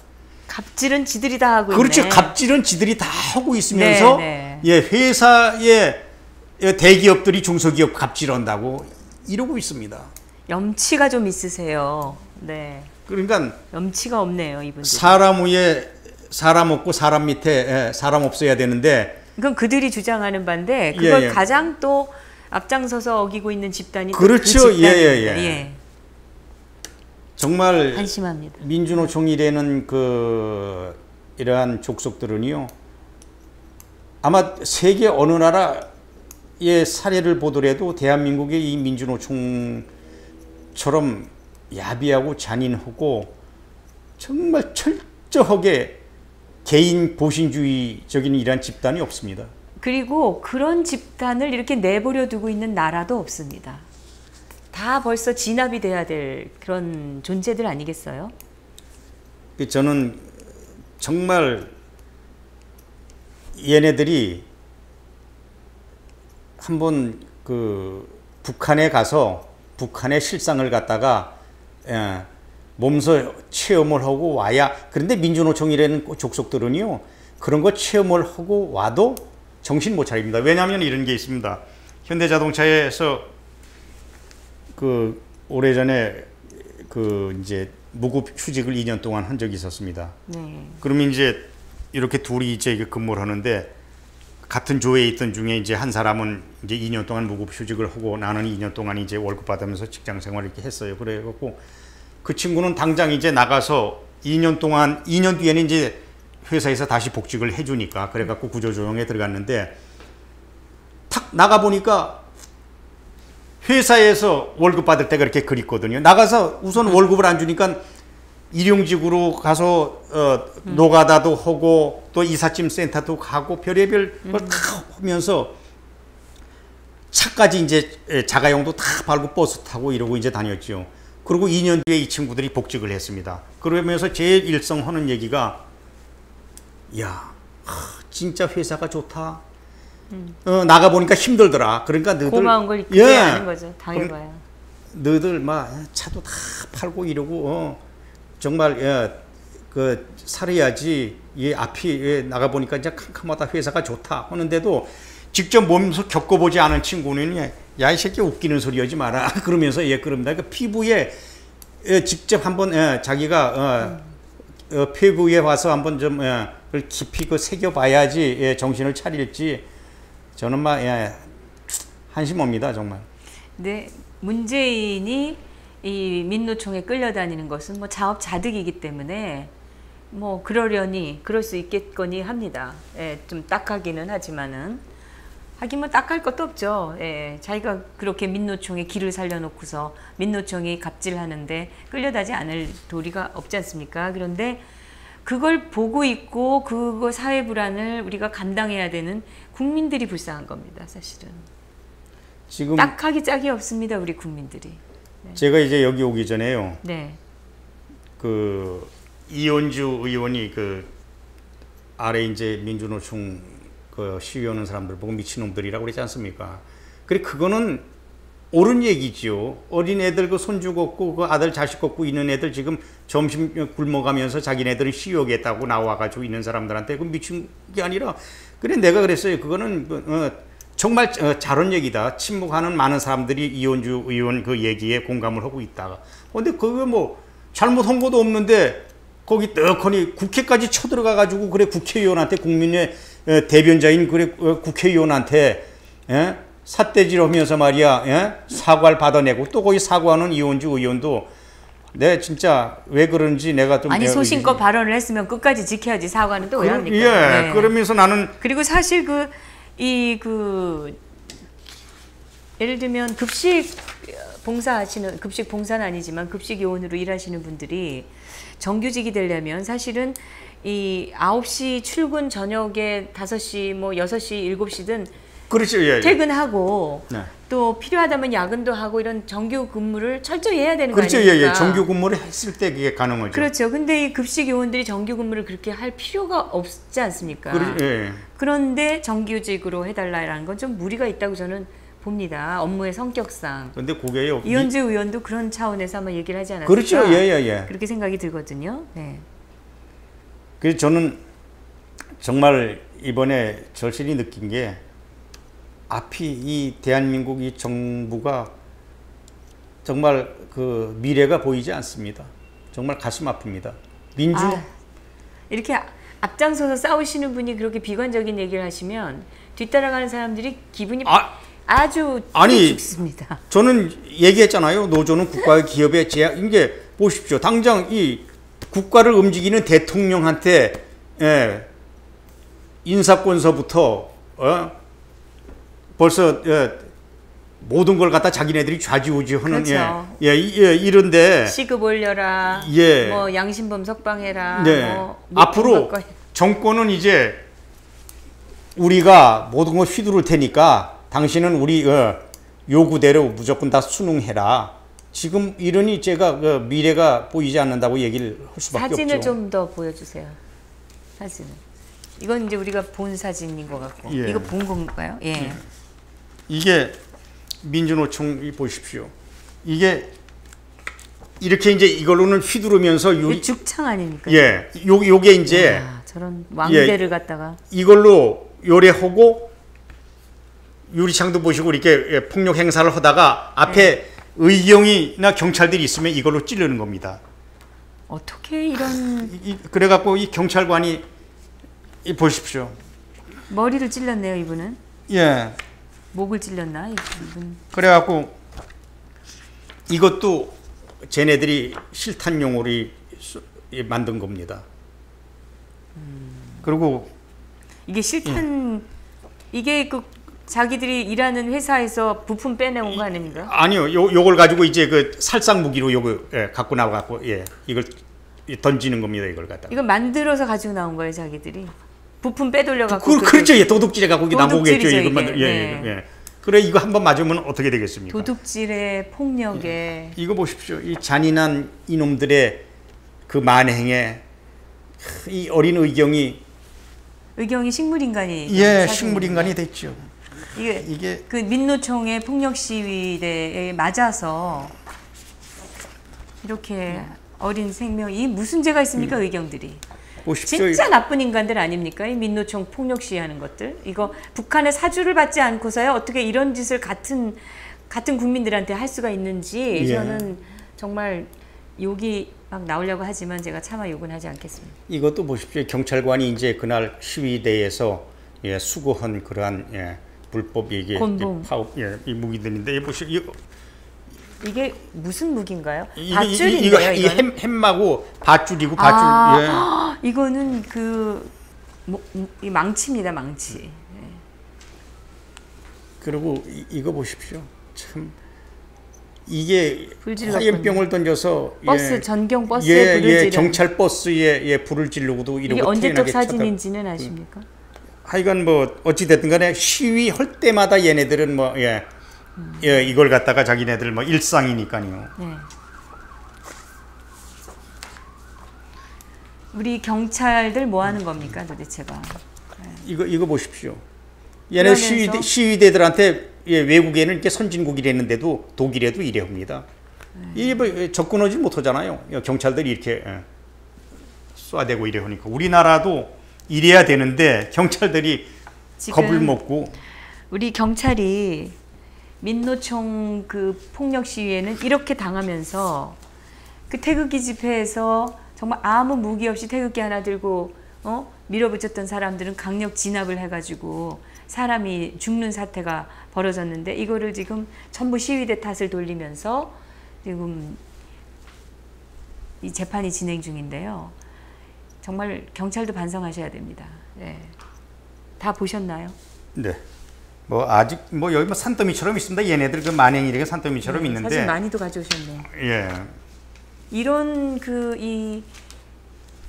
갑질은 지들이 다 하고 그렇죠. 있네. 갑질은 지들이 다 하고 있으면서 회사의 대기업들이 중소기업 갑질한다고 이러고 있습니다. 염치가 좀 있으세요. 네. 그러니까 염치가 없네요, 이분들. 사람 위에 사람 없고 사람 밑에 사람 없어야 되는데 그건 그들이 주장하는 바인데 그걸 가장 또 앞장서서 어기고 있는 집단이 그렇죠. 그 집단입니다. 정말 한심합니다. 민주노총이라는 이러한 족속들은요. 아마 세계 어느 나라의 사례를 보더라도 대한민국의 이 민주노총처럼 야비하고 잔인하고 정말 철저하게 개인 보신주의적인 이러한 집단이 없습니다. 그리고 그런 집단을 이렇게 내버려 두고 있는 나라도 없습니다. 다 벌써 진압이 돼야 될 그런 존재들 아니겠어요? 저는 정말 얘네들이 한번 북한에 가서 북한의 실상을 갖다가 몸소 체험을 하고 와야. 그런데 민주노총이라는 족속들은요 그런 거 체험을 하고 와도 정신 못 차립니다. 왜냐하면 이런 게 있습니다. 현대자동차에서 오래전에 이제 무급 휴직을 2년 동안 한 적이 있었습니다. 네. 그러면 이제 이렇게 둘이 이제 근무를 하는데 같은 조에 있던 중에 이제 한 사람은 이제 2년 동안 무급 휴직을 하고 나는 2년 동안 이제 월급 받으면서 직장 생활을 이렇게 했어요. 그래갖고 그 친구는 당장 이제 나가서 2년 뒤에는 이제 회사에서 다시 복직을 해주니까 그래갖고 구조조정에 들어갔는데 탁 나가보니까 회사에서 월급 받을 때가 그렇게 그립거든요. 나가서 우선 월급을 안 주니까 일용직으으로 가서 노가다도 하고 또 이삿짐 센터도 가고 별의별 걸 다 하면서 차까지 이제 자가용도 다 팔고 버스 타고 이러고 이제 다녔죠. 그리고 2년 뒤에 이 친구들이 복직을 했습니다. 그러면서 제일 일성하는 얘기가 진짜 회사가 좋다. 나가보니까 힘들더라. 그러니까 너희들 고마운 걸 그때 아는 거죠. 당해봐야. 너희들 막 차도 다 팔고 이러고 정말 살아야지. 앞이 나가보니까 이제 캄캄하다. 회사가 좋다 하는데도 직접 몸소 겪어보지 않은 친구는 야 이 새끼 웃기는 소리 하지 마라 그러면서 그럽니다. 그러니까 피부에 직접 한번 자기가 폐부에 와서 한번 좀 깊이 새겨봐야지 정신을 차릴지. 저는 막 한심합니다 정말. 네, 문재인이 이 민노총에 끌려다니는 것은 뭐 자업자득이기 때문에 뭐 그럴 수 있겠거니 합니다. 좀 딱하기는 하지만은 하긴 뭐 딱할 것도 없죠. 자기가 그렇게 민노총에 길을 살려놓고서 민노총이 갑질하는데 끌려다지 않을 도리가 없지 않습니까? 그런데 그걸 보고 있고 그거 사회 불안을 우리가 감당해야 되는 국민들이 불쌍한 겁니다. 사실은. 지금 딱하기 짝이 없습니다. 우리 국민들이. 네. 제가 이제 여기 오기 전에요. 네. 이현주 의원이 아래 이제 민주노총 시위하는 사람들 보고 미친놈들이라고 그러지 않습니까? 그래 그거는 옳은 얘기지요. 어린애들 손주 걷고 아들 자식 걷고 있는 애들 지금 점심 굶어가면서 자기네들은 시위하겠다고 나와가지고 있는 사람들한테 그 미친 게 아니라 그래 내가 그랬어요. 그거는 정말 잘한 얘기다. 침묵하는 많은 사람들이 이현주 의원 그 얘기에 공감을 하고 있다가 근데 그게 뭐 잘못한 것도 없는데 거기 떡하니 국회까지 쳐들어가가지고 그래 국회의원한테 국민의 대변자인 그래 국회의원한테 삿대질하면서 말이야 사과를 받아내고 또 거기 사과하는 이현주 의원도 내 진짜 왜 그런지 내가 좀 아니 소신껏 발언을 했으면 끝까지 지켜야지 사과는 또 왜 합니까? 네. 그러면서 나는 그리고 사실 예를 들면 급식 봉사는 아니지만 급식 요원으로 일하시는 분들이 정규직이 되려면 사실은 이 9시 출근 저녁에 5시 뭐 6시 7시든 그렇죠. 퇴근하고 네. 또 필요하다면 야근도 하고 이런 정규 근무를 철저히 해야 되는 그렇죠. 거 아닙니까? 정규 근무를 했을 때 그게 가능하죠. 그렇죠. 근데 이 급식 요원들이 정규 근무를 그렇게 할 필요가 없지 않습니까? 그런데 그런데 정규직으로 해달라라는 건 좀 무리가 있다고 저는 봅니다. 업무의 성격상. 그런데 그게요. 이현주 의원도 그런 차원에서 한번 얘기를 하지 않았을까? 그렇죠. 예. 그렇게 생각이 들거든요. 네. 그래서 저는 정말 이번에 절실히 느낀 게 앞이 이 대한민국 이 정부가 정말 그 미래가 보이지 않습니다. 정말 가슴 아픕니다. 이렇게 앞장서서 싸우시는 분이 그렇게 비관적인 얘기를 하시면 뒤따라가는 사람들이 기분이 아주 죽습니다. 저는 얘기했잖아요. 노조는 국가의 기업의 이게 보십시오. 당장 이 국가를 움직이는 대통령한테 인사권서부터 벌써 모든 걸 갖다 자기네들이 좌지우지하는 그렇죠. 이런데 시급 올려라. 뭐 양심범 석방해라. 네. 뭐 앞으로 정권은 이제 우리가 모든 걸 휘두를 테니까 당신은 우리 요구대로 무조건 다 순응해라. 지금 이러니 제가 미래가 보이지 않는다고 얘기를 할 수밖에 없죠. 사진을 좀 더 보여주세요. 사진을. 이건 이제 우리가 본 사진인 것 같고. 이거 본 건가요? 예. 이게 민주노총 보십시오. 이게 이렇게 이제 이걸로는 휘두르면서 죽창 아닙니까? 예. 요게 이제 저런 왕대를 갖다가 이걸로 요래하고 유리창도 보시고 이렇게 폭력 행사를 하다가 앞에 의경이나 경찰들이 있으면 이걸로 찌르는 겁니다. 어떻게 이런 그래갖고 이 경찰관이 보십시오. 머리를 찔렀네요, 이분은. 예. 목을 찔렀나 이분. 그래갖고 이것도 쟤네들이 실탄용으로 만든 겁니다. 그리고 이게 실탄 이게 그 자기들이 일하는 회사에서 부품 빼내온 거 아닙니까? 아니요, 요걸 가지고 이제 그 살상 무기로 요거 갖고 나와갖고 이걸 던지는 겁니다. 이걸 갖다. 이거 만들어서 가지고 나온 거예요, 자기들이. 부품 빼돌려 갖고. 그렇죠. 도둑질해 갖고 나오겠죠. 이것만. 네. 그래 이거 한번 맞으면 어떻게 되겠습니까? 도둑질에 폭력에. 이거 보십시오. 이 잔인한 이놈들의 그 만행에 이 어린 의경이 식물인간이. 식물인간이 됐죠. 이게 그 민노총의 폭력 시위대에 맞아서 이렇게 어린 생명이 무슨 죄가 있습니까, 의경들이? 보십시오. 진짜 나쁜 인간들 아닙니까? 이 민노총 폭력 시위하는 것들. 이거 북한의 사주를 받지 않고서야 어떻게 이런 짓을 같은 국민들한테 할 수가 있는지 저는 정말 욕이 막 나오려고 하지만 제가 차마 욕은 하지 않겠습니다. 이것도 보십시오. 경찰관이 이제 그날 시위대에서 수거한 그러한 불법 곤봉. 이 무기들인데 보시오. 이게 무슨 무기인가요? 밧줄인데요. 이거 햄마고 밧줄이고 밧줄. 이거는 이 망치입니다, 망치. 그리고 이거 보십시오. 참 이게 화염병을 던져서 전경 버스에 불을 지르는 경찰 버스에 불을 지르고도 이러고 이게 언제적 사진인지는 아십니까? 하여간 뭐 어찌 됐든 간에 시위할 때마다 얘네들은 이걸 갖다가 자기네들 일상이니까요. 네. 우리 경찰들 뭐 하는 겁니까, 도대체가? 이거 보십시오. 얘네 시위대들한테 외국에는 이렇게 선진국이랬는데도 독일에도 이래 합니다. 이게 접근하지 못하잖아요. 경찰들이 이렇게 쏴대고 이래 하니까 우리나라도 이래야 되는데 경찰들이 겁을 먹고. 우리 경찰이 민노총 그 폭력 시위에는 이렇게 당하면서 그 태극기 집회에서 정말 아무 무기 없이 태극기 하나 들고 밀어붙였던 사람들은 강력 진압을 해가지고 사람이 죽는 사태가 벌어졌는데 이거를 지금 전부 시위대 탓을 돌리면서 지금 이 재판이 진행 중인데요. 정말 경찰도 반성하셔야 됩니다. 네. 다 보셨나요? 네. 아직 여기 산더미처럼 있습니다. 얘네들 그 만행이래가 산더미처럼 있는데. 사진 많이도 가져오셨네요. 예. 이런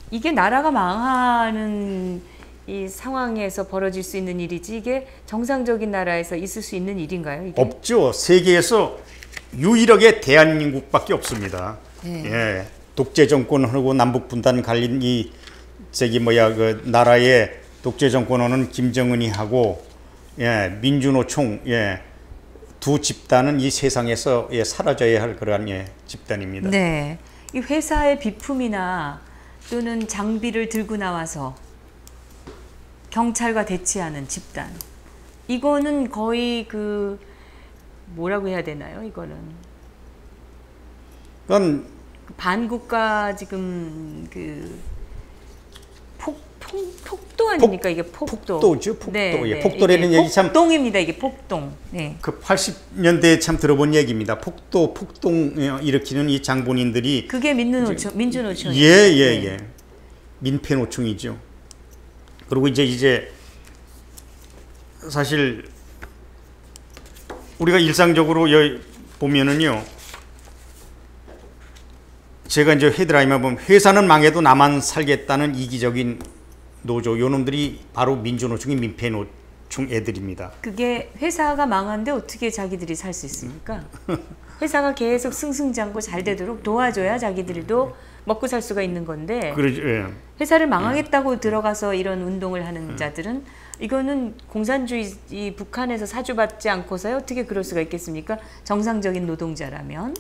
이게 나라가 망하는 이 상황에서 벌어질 수 있는 일이지 이게 정상적인 나라에서 있을 수 있는 일인가요? 이게? 없죠. 세계에서 유일하게 대한민국밖에 없습니다. 예. 독재 정권하고 남북 분단 갈린 그 나라의 독재 정권은 김정은이 하고 민주노총 두 집단은 이 세상에서 사라져야 할 그러한 집단입니다. 네, 이 회사의 비품이나 또는 장비를 들고 나와서 경찰과 대치하는 집단, 이거는 거의 그 뭐라고 해야 되나요? 이거는 그건 반국가 지금 그 폭도 아닙니까? 이게 폭도. 폭도죠, 폭도. 네, 네. 폭도라는 얘기 참 폭동입니다. 이게 폭동. 네. 그 80년대에 참 들어본 얘기입니다. 폭동 일으키는 이 장본인들이 그게 민주노총. 예. 민폐노총이죠. 그리고 이제 사실 우리가 일상적으로 보면은요. 제가 이제 헤드라인만 보면 회사는 망해도 나만 살겠다는 이기적인 노조, 요놈들이 바로 민주노총이 민폐노총 애들입니다. 그게 회사가 망한데 어떻게 자기들이 살 수 있습니까? 회사가 계속 승승장구 잘 되도록 도와줘야 자기들도 먹고 살 수가 있는 건데, 그러죠. 예. 회사를 망하겠다고 들어가서 이런 운동을 하는 자들은 이거는 공산주의 북한에서 사주받지 않고서야 어떻게 그럴 수가 있겠습니까? 정상적인 노동자라면.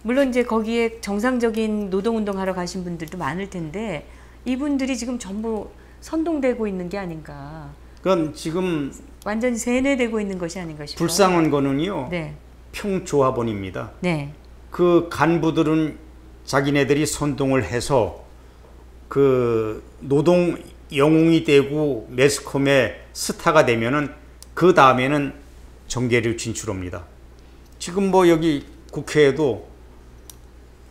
물론 이제 거기에 정상적인 노동운동 하러 가신 분들도 많을 텐데 이분들이 지금 전부 선동되고 있는 게 아닌가. 그건 지금 완전히 세뇌되고 있는 것이 아닌가 싶어요. 불쌍한 거는요. 네. 평조합원입니다. 네. 그 간부들은 자기네들이 선동을 해서 그 노동 영웅이 되고 매스컴의 스타가 되면은 그 다음에는 정계를 진출합니다. 지금 뭐 여기 국회에도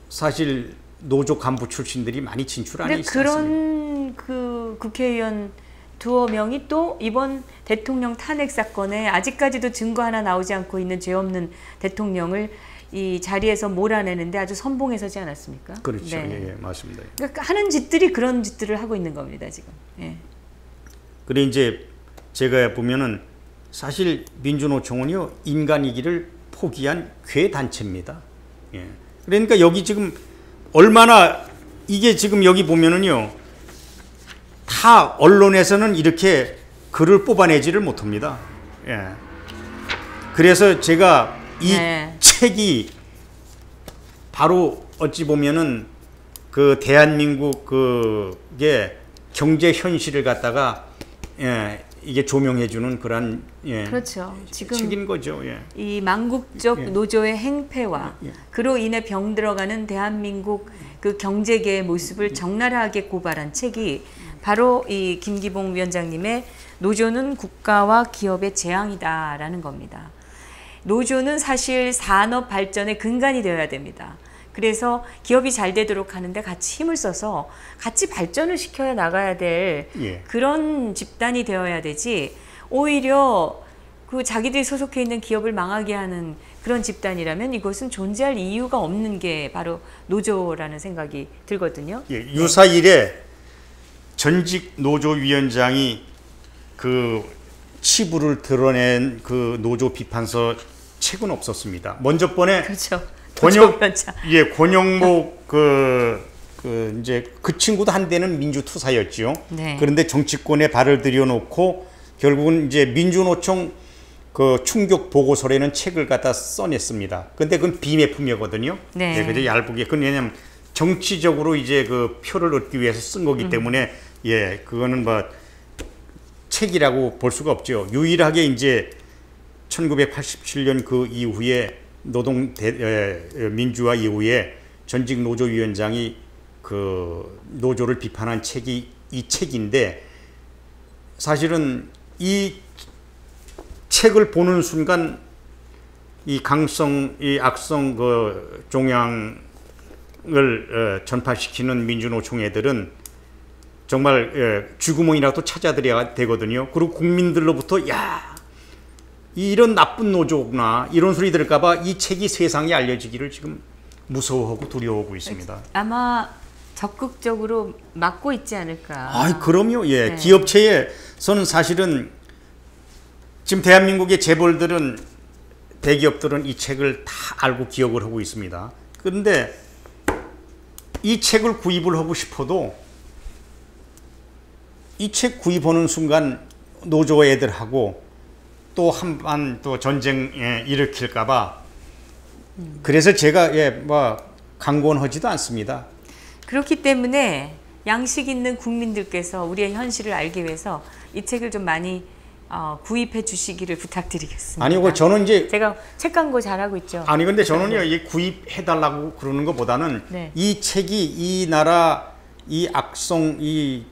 사실 노조 간부 출신들이 많이 진출 안 했습니다. 그런 그 국회의원 두어 명이 또 이번 대통령 탄핵 사건에 아직까지도 증거 하나 나오지 않고 있는 죄 없는 대통령을 이 자리에서 몰아내는데 아주 선봉에 서지 않았습니까? 그렇죠. 네. 예, 맞습니다. 그러니까 하는 짓들이 그런 짓들을 하고 있는 겁니다, 지금. 예. 그래 이제 제가 보면은 사실 민주노총은요 인간이기를 포기한 괴 단체입니다. 예. 그러니까 여기 지금 얼마나 이게 지금 여기 보면은요 다 언론에서는 이렇게 글을 뽑아내지를 못합니다. 예. 그래서 제가 이 책이 바로 어찌 보면은 그 대한민국 그게 경제 현실을 갖다가 이게 조명해주는 그런 그렇죠. 지금 책인 거죠. 예. 이 망국적 노조의 행패와 그로 인해 병들어가는 대한민국 그 경제계의 모습을 적나라하게 고발한 책이 바로 이 김기봉 위원장님의 노조는 국가와 기업의 재앙이다라는 겁니다. 노조는 사실 산업 발전의 근간이 되어야 됩니다. 그래서 기업이 잘 되도록 하는데 같이 힘을 써서 같이 발전을 시켜야 나가야 될 그런 집단이 되어야 되지, 오히려 그 자기들이 소속해 있는 기업을 망하게 하는 그런 집단이라면 이것은 존재할 이유가 없는 게 바로 노조라는 생각이 들거든요. 예, 유사일에 전직 노조위원장이 그 치부를 드러낸 그 노조 비판서 책은 없었습니다. 먼저 번에 그렇죠. 권영목 이제 그 친구도 한때는 민주투사였죠. 네. 그런데 정치권에 발을 들여놓고 결국은 이제 민주노총 그 충격 보고서라는 책을 갖다 써냈습니다. 근데 그건 비매품이거든요. 네. 예, 그래서 얄궂게. 그건 왜냐면 정치적으로 이제 그 표를 얻기 위해서 쓴 거기 때문에 그거는 뭐 책이라고 볼 수가 없죠. 유일하게 이제 1987년 그 이후에 민주화 이후에 전직 노조위원장이 그 노조를 비판한 책이 이 책인데, 사실은 이 책을 보는 순간 이 강성, 이 악성 그 종양을 전파시키는 민주노총 애들은 정말 쥐구멍이라도 찾아들여야 되거든요. 그리고 국민들로부터 이런 나쁜 노조구나 이런 소리 들을까봐 이 책이 세상에 알려지기를 지금 무서워하고 두려워하고 있습니다. 아마 적극적으로 막고 있지 않을까. 그럼요. 예, 네. 기업체에서는 사실은 지금 대한민국의 재벌들은, 대기업들은 이 책을 다 알고 기억을 하고 있습니다. 그런데 이 책을 구입을 하고 싶어도 이 책 구입하는 순간 노조 애들하고 또 한반 또 전쟁 일으킬까봐 그래서 제가 뭐 강권하지도 않습니다. 그렇기 때문에 양식 있는 국민들께서 우리의 현실을 알기 위해서 이 책을 좀 많이 구입해 주시기를 부탁드리겠습니다. 아니고 저는 이제 제가 책 광고 잘하고 있죠. 아니 근데 저는요 이 구입해 달라고 그러는 것보다는 네. 이 책이 이 나라 이 악성 이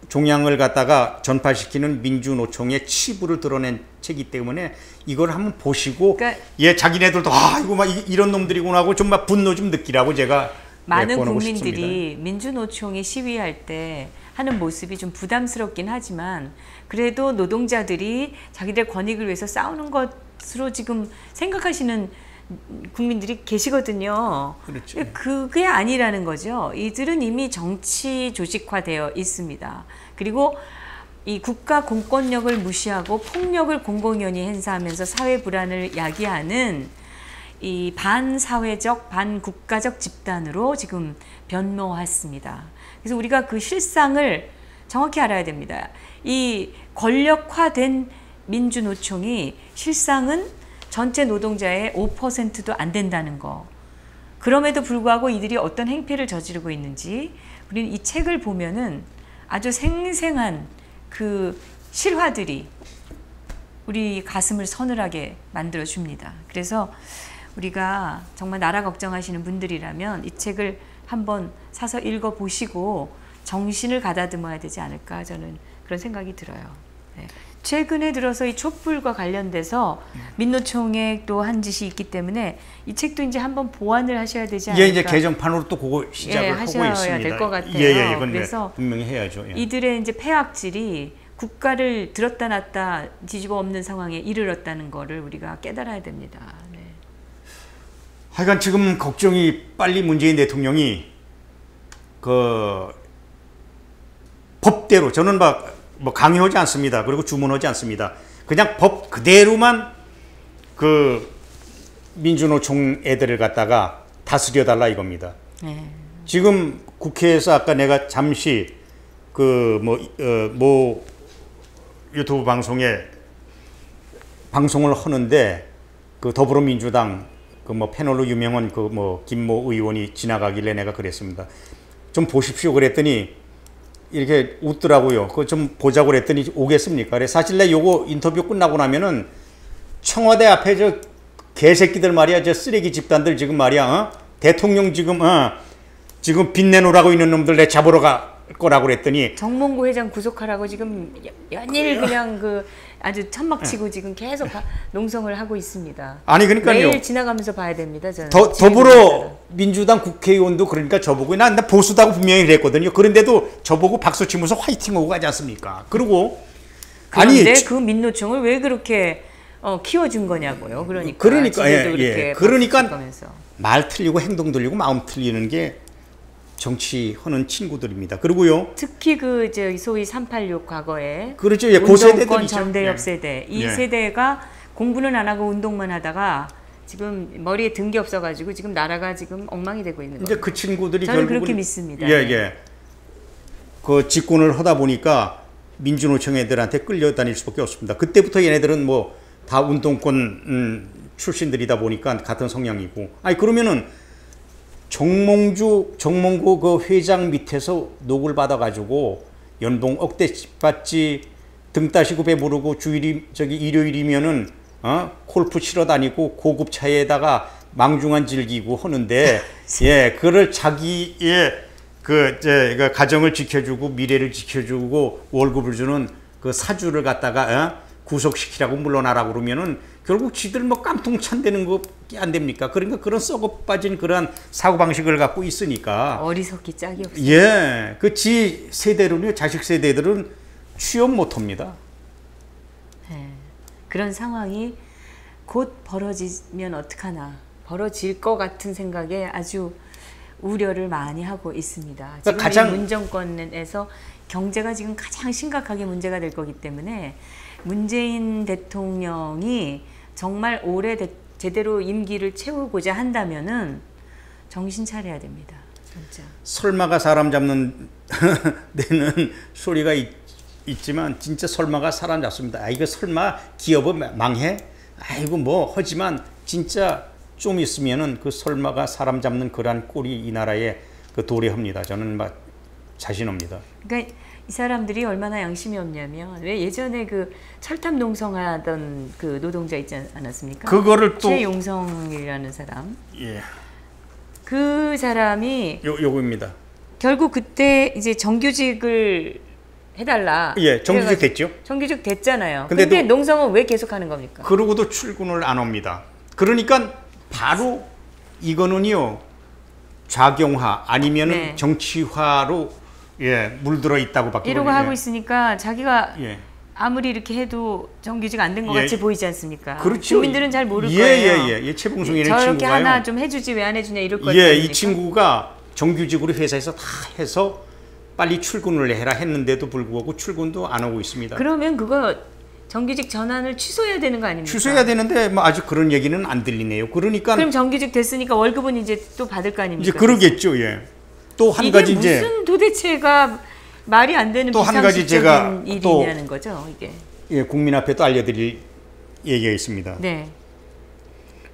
종양을 갖다가 전파시키는 민주노총의 치부를 드러낸 책이기 때문에 이걸 한번 보시고 그러니까 자기네들도 이거 막 이런 놈들이구나 하고 좀 막 분노 좀 느끼라고 제가 많은 권하고 국민들이 싶습니다. 민주노총이 시위할 때 하는 모습이 좀 부담스럽긴 하지만 그래도 노동자들이 자기들 권익을 위해서 싸우는 것으로 지금 생각하시는 국민들이 계시거든요. 그렇죠. 그게 아니라는 거죠. 이들은 이미 정치 조직화되어 있습니다. 그리고 이 국가 공권력을 무시하고 폭력을 공공연히 행사하면서 사회 불안을 야기하는 이 반사회적, 반국가적 집단으로 지금 변모했습니다. 그래서 우리가 그 실상을 정확히 알아야 됩니다. 이 권력화된 민주노총이 실상은 전체 노동자의 5%도 안 된다는 거. 그럼에도 불구하고 이들이 어떤 행패를 저지르고 있는지 우리는 이 책을 보면은 아주 생생한 그 실화들이 우리 가슴을 서늘하게 만들어 줍니다. 그래서 우리가 정말 나라 걱정하시는 분들이라면 이 책을 한번 사서 읽어보시고 정신을 가다듬어야 되지 않을까 저는 그런 생각이 들어요. 네. 최근에 들어서 이 촛불과 관련돼서 민노총에 또 한 짓이 있기 때문에 이 책도 이제 한번 보완을 하셔야 되지 않을까. 이제 개정판으로 또 그거 시작을 하고 있습니다. 될 것 같아요. 이건 그래서 분명히 해야죠. 이들의 이제 폐악질이 국가를 들었다 놨다 뒤집어 엎는 상황에 이르렀다는 거를 우리가 깨달아야 됩니다. 네. 하여간 지금 걱정이 빨리 문재인 대통령이 그 법대로 저는 뭐 강요하지 않습니다. 그리고 주문하지 않습니다. 그냥 법 그대로만 그 민주노총 애들을 갖다가 다스려 달라 이겁니다. 네. 지금 국회에서 아까 내가 잠시 그 뭐 유튜브 방송을 하는데 그 더불어민주당 그 뭐 패널로 유명한 그 뭐 김모 의원이 지나가길래 내가 그랬습니다. 좀 보십시오 그랬더니 이렇게 웃더라고요. 그거 좀 보자고 그랬더니 오겠습니까? 그래 사실 내 요거 인터뷰 끝나고 나면은 청와대 앞에 저 개새끼들 말이야, 저 쓰레기 집단들 지금 말이야, 대통령 지금 지금 빛내놓으라고 있는 놈들 내 잡으러 갈 거라고 그랬더니 정몽구 회장 구속하라고 지금 연일 그냥 그 아주 천막치고 지금 계속 농성을 하고 있습니다. 아니 그러니까요. 매일 지나가면서 봐야 됩니다. 저는. 더불어민주당 국회의원도 그러니까 저보고 나 보수다고 분명히 그랬거든요. 그런데도 저보고 박수 치면서 화이팅하고 가지 않습니까? 그리고 그런데 그 민노총을 왜 그렇게 키워준 거냐고요. 그러니까 그러니까 말 틀리고 행동 틀리고 마음 틀리는 게 정치하는 친구들입니다. 그리고요. 특히 그 소위 386 과거에 그렇죠. 운동권 전대협 세대 이 세대가 공부는 안 하고 운동만 하다가 지금 머리에 든 게 없어가지고 지금 나라가 지금 엉망이 되고 있는 거예요. 이제 그 친구들이 저는 결국은 그렇게 믿습니다. 그 집권을 하다 보니까 민주노총 애들한테 끌려다닐 수밖에 없습니다. 그때부터 얘네들은 뭐 다 운동권 출신들이다 보니까 같은 성향이고. 아니 그러면은 정몽구 그 회장 밑에서 녹을 받아가지고 연봉 억대 받지 등 따시고 배부르고 일요일이면은 골프 치러 다니고 고급 차에다가 망중한 즐기고 하는데 그걸 자기의 그 가정을 지켜주고 미래를 지켜주고 월급을 주는 그 사주를 갖다가 구속시키라고 물러나라고 그러면은 결국 지들 뭐 깜통 찬다는 거 안 됩니까? 그러니까 그런 썩어 빠진 그런 사고 방식을 갖고 있으니까 어리석기 짝이 없어요. 그 지 세대로는 자식 세대들은 취업 못 합니다. 그런 상황이 곧 벌어지면 어떡하나 벌어질 것 같은 생각에 아주 우려를 많이 하고 있습니다. 지금 가장 문정권에서 경제가 지금 가장 심각하게 문제가 될 거기 때문에 문재인 대통령이 정말 올해 제대로 임기를 채우고자 한다면은 정신 차려야 됩니다. 진짜. 설마가 사람 잡는 데는 소리가 있지만 진짜 설마가 사라졌습니다. 아, 이거 설마 기업은 망해? 아이고 뭐 하지만 진짜 좀 있으면은 그 설마가 사람 잡는 그러한 꼴이 이 나라에 그 도래합니다. 저는 막 자신합니다. 그러니까 이 사람들이 얼마나 양심이 없냐면 왜 예전에 그 철탑 농성하던 그 노동자 있지 않았습니까? 그거를 또 최용성이라는 사람. 예. 그 사람이 요거입니다. 결국 그때 이제 정규직을 해달라. 예, 정규직 됐죠. 정규직 됐잖아요. 근데 농성은 왜 계속하는 겁니까? 그러고도 출근을 안 합니다. 그러니까 바로 이거는요 좌경화 아니면은 네. 정치화로 예 물들어 있다고밖에 이러고 하고 있으니까 자기가 예. 아무리 이렇게 해도 정규직 안 된 것 예. 같이 보이지 않습니까? 그렇죠. 주민들은 잘 모를 거예요. 예, 최봉송이라는 저렇게 친구가요. 하나 좀 해주지 왜 안 해주냐 이럴 거예요. 예, 이 친구가 정규직으로 회사에서 다 해서 빨리 출근을 해라 했는데도 불구하고 출근도 안 하고 있습니다. 그러면 그거 정규직 전환을 취소해야 되는 거 아닙니까? 취소해야 되는데 뭐 아직 그런 얘기는 안 들리네요. 그러니까 그럼 정규직 됐으니까 월급은 이제 또 받을 거 아닙니까? 이제 그러겠죠. 예. 또 한 이게 가지 이제 무슨 도대체가 말이 안 되는 또 한 가지 제가 비상식적인 일이냐는 거죠, 이게. 예, 국민 앞에 또 알려드릴 얘기가 있습니다. 네.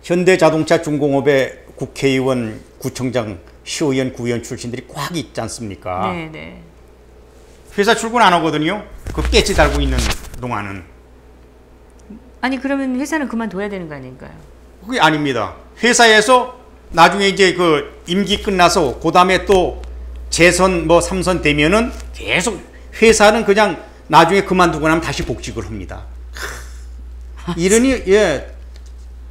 현대자동차 중공업의 국회의원, 구청장, 시의원, 구의원 출신들이 꽉 있지 않습니까? 네, 네. 회사 출근 안 하거든요. 그 배지 달고 있는 동안은. 아니 그러면 회사는 그만둬야 되는 거 아닌가요? 그게 아닙니다. 회사에서 나중에 이제 그 임기 끝나서 그 다음에 또 재선 뭐 3선 되면은 계속 회사는 그냥 나중에 그만두고 나면 다시 복직을 합니다. 이러니 예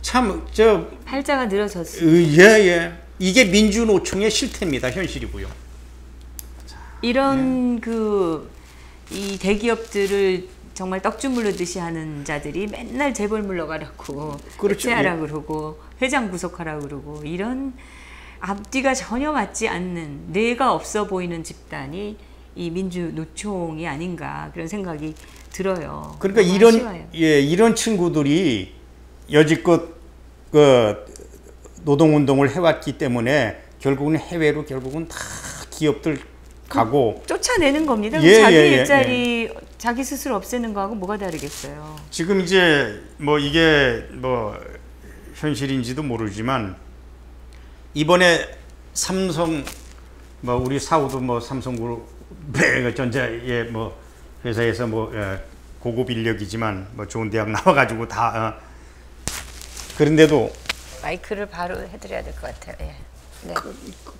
참 저 팔자가 늘어졌어요. 예. 이게 민주노총의 실태입니다. 현실이고요. 이런 이 대기업들을 정말 떡주 물르듯이 하는 자들이 맨날 재벌 물러가라고 그렇죠. 해체하라고 그러고 회장 구속하라고 그러고 이런 앞뒤가 전혀 맞지 않는 뇌가 없어 보이는 집단이 이 민주노총이 아닌가 그런 생각이 들어요. 그러니까 이런 친구들이 여지껏 그 노동운동을 해왔기 때문에 결국은 해외로 결국은 다 기업들 가고 쫓아내는 겁니다. 예, 자기 예, 일자리 자기 스스로 없애는 거하고 뭐가 다르겠어요. 지금 이제 뭐 이게 뭐 현실인지도 모르지만 이번에 삼성 뭐 우리 사우도 뭐 삼성그룹 전자의 뭐 회사에서 뭐 고급 인력이지만 뭐 좋은 대학 나와가지고 다 그런데도 마이크를 바로 해드려야 될 것 같아요. 예. 네.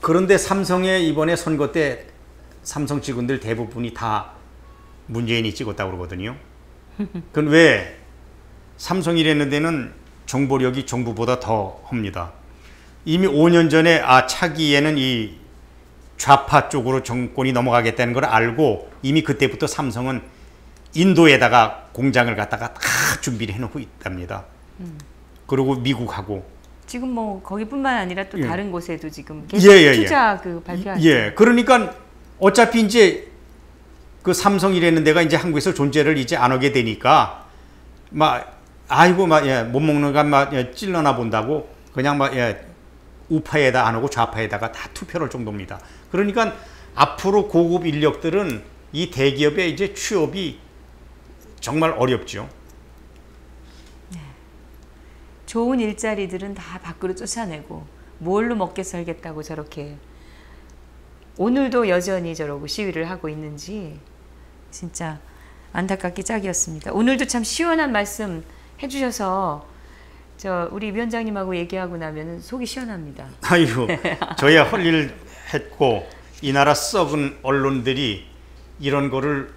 그런데 삼성의 이번에 선거 때 삼성 직원들 대부분이 다 문재인이 찍었다고 그러거든요. 그건 왜 삼성이라는 데는 정보력이 정부보다 더 합니다. 이미 5년 전에 차기에는 이 좌파 쪽으로 정권이 넘어가겠다는 걸 알고 이미 그때부터 삼성은 인도에다가 공장을 갖다가 다 준비를 해놓고 있답니다. 그리고 미국하고 지금 뭐 거기뿐만 아니라 또 예. 다른 곳에도 지금 계속 투자 발표하죠. 예, 그러니까 어차피 이제 그 삼성이라는 데가 이제 한국에서 존재를 이제 안 하게 되니까 못 먹는 거 찔러나 본다고 그냥 우파에다 안 하고 좌파에다가 다 투표를 정도입니다. 그러니까 앞으로 고급 인력들은 이 대기업의 이제 취업이 정말 어렵죠. 좋은 일자리들은 다 밖으로 쫓아내고 뭘로 먹게 살겠다고 저렇게 오늘도 여전히 저러고 시위를 하고 있는지 진짜 안타깝기 짝이었습니다. 오늘도 참 시원한 말씀 해주셔서 우리 위원장님하고 얘기하고 나면 속이 시원합니다. 아이고, 저야 할 일 했고 이 나라 썩은 언론들이 이런 거를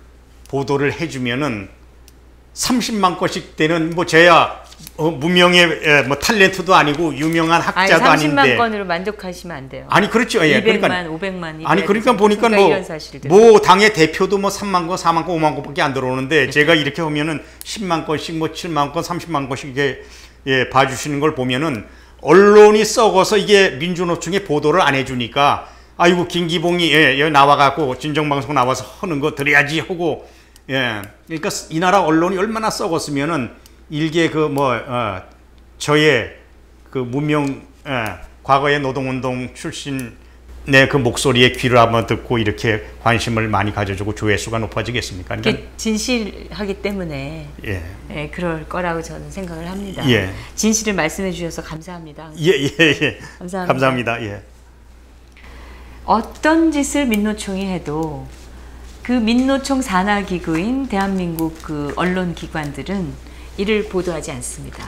보도를 해주면은 30만 건씩 되는 뭐 저야 무명의 뭐 탤런트도 아니고 유명한 학자도 30만 아닌데 건으로 만족하시면 안 돼요. 아니 그렇죠. 예. 200만, 그러니까 500만. 아니 그러니까 보니까 뭐 당의 대표도 뭐 3만 건, 4만 건, 5만 건밖에 안 들어오는데 제가 이렇게 보면은 10만 건씩 뭐 7만 건, 30만 건씩 이게 봐주시는 걸 보면은 언론이 썩어서 이게 민주노총에 보도를 안 해주니까 아이고 김기봉이 여기 나와갖고 진정방송 나와서 하는 거 들어야지 하고 그러니까 이 나라 언론이 얼마나 썩었으면은 일개 저의 그 무명 과거의 노동운동 출신 네, 그 목소리에 귀를 한번 듣고 이렇게 관심을 많이 가져주고 조회수가 높아지겠습니까? 그러니까 진실하기 때문에 예. 예, 그럴 거라고 저는 생각을 합니다. 예. 진실을 말씀해 주셔서 감사합니다. 예. 감사합니다. 감사합니다. 예. 어떤 짓을 민노총이 해도 그 민노총 산하기구인 대한민국 그 언론기관들은 이를 보도하지 않습니다.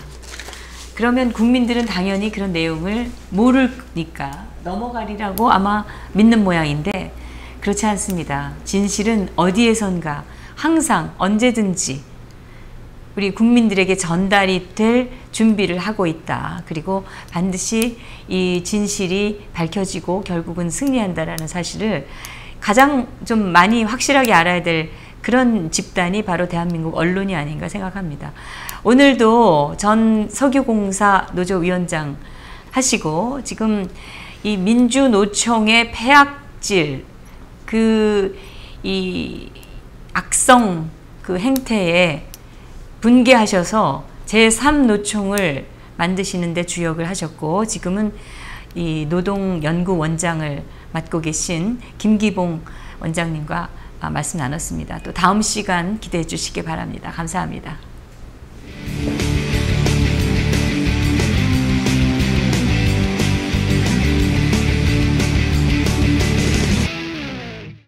그러면 국민들은 당연히 그런 내용을 모르니까 넘어가리라고 아마 믿는 모양인데 그렇지 않습니다. 진실은 어디에선가 항상 언제든지 우리 국민들에게 전달이 될 준비를 하고 있다. 그리고 반드시 이 진실이 밝혀지고 결국은 승리한다라는 사실을 가장 좀 많이 확실하게 알아야 될 그런 집단이 바로 대한민국 언론이 아닌가 생각합니다. 오늘도 전 석유공사 노조위원장 하시고 지금 이 민주노총의 폐악질 이 악성 그 행태에 분개하셔서 제3노총을 만드시는데 주역을 하셨고 지금은 이 노동연구원장을 맡고 계신 김기봉 원장님과 말씀 나눴습니다. 또 다음 시간 기대해 주시기 바랍니다. 감사합니다.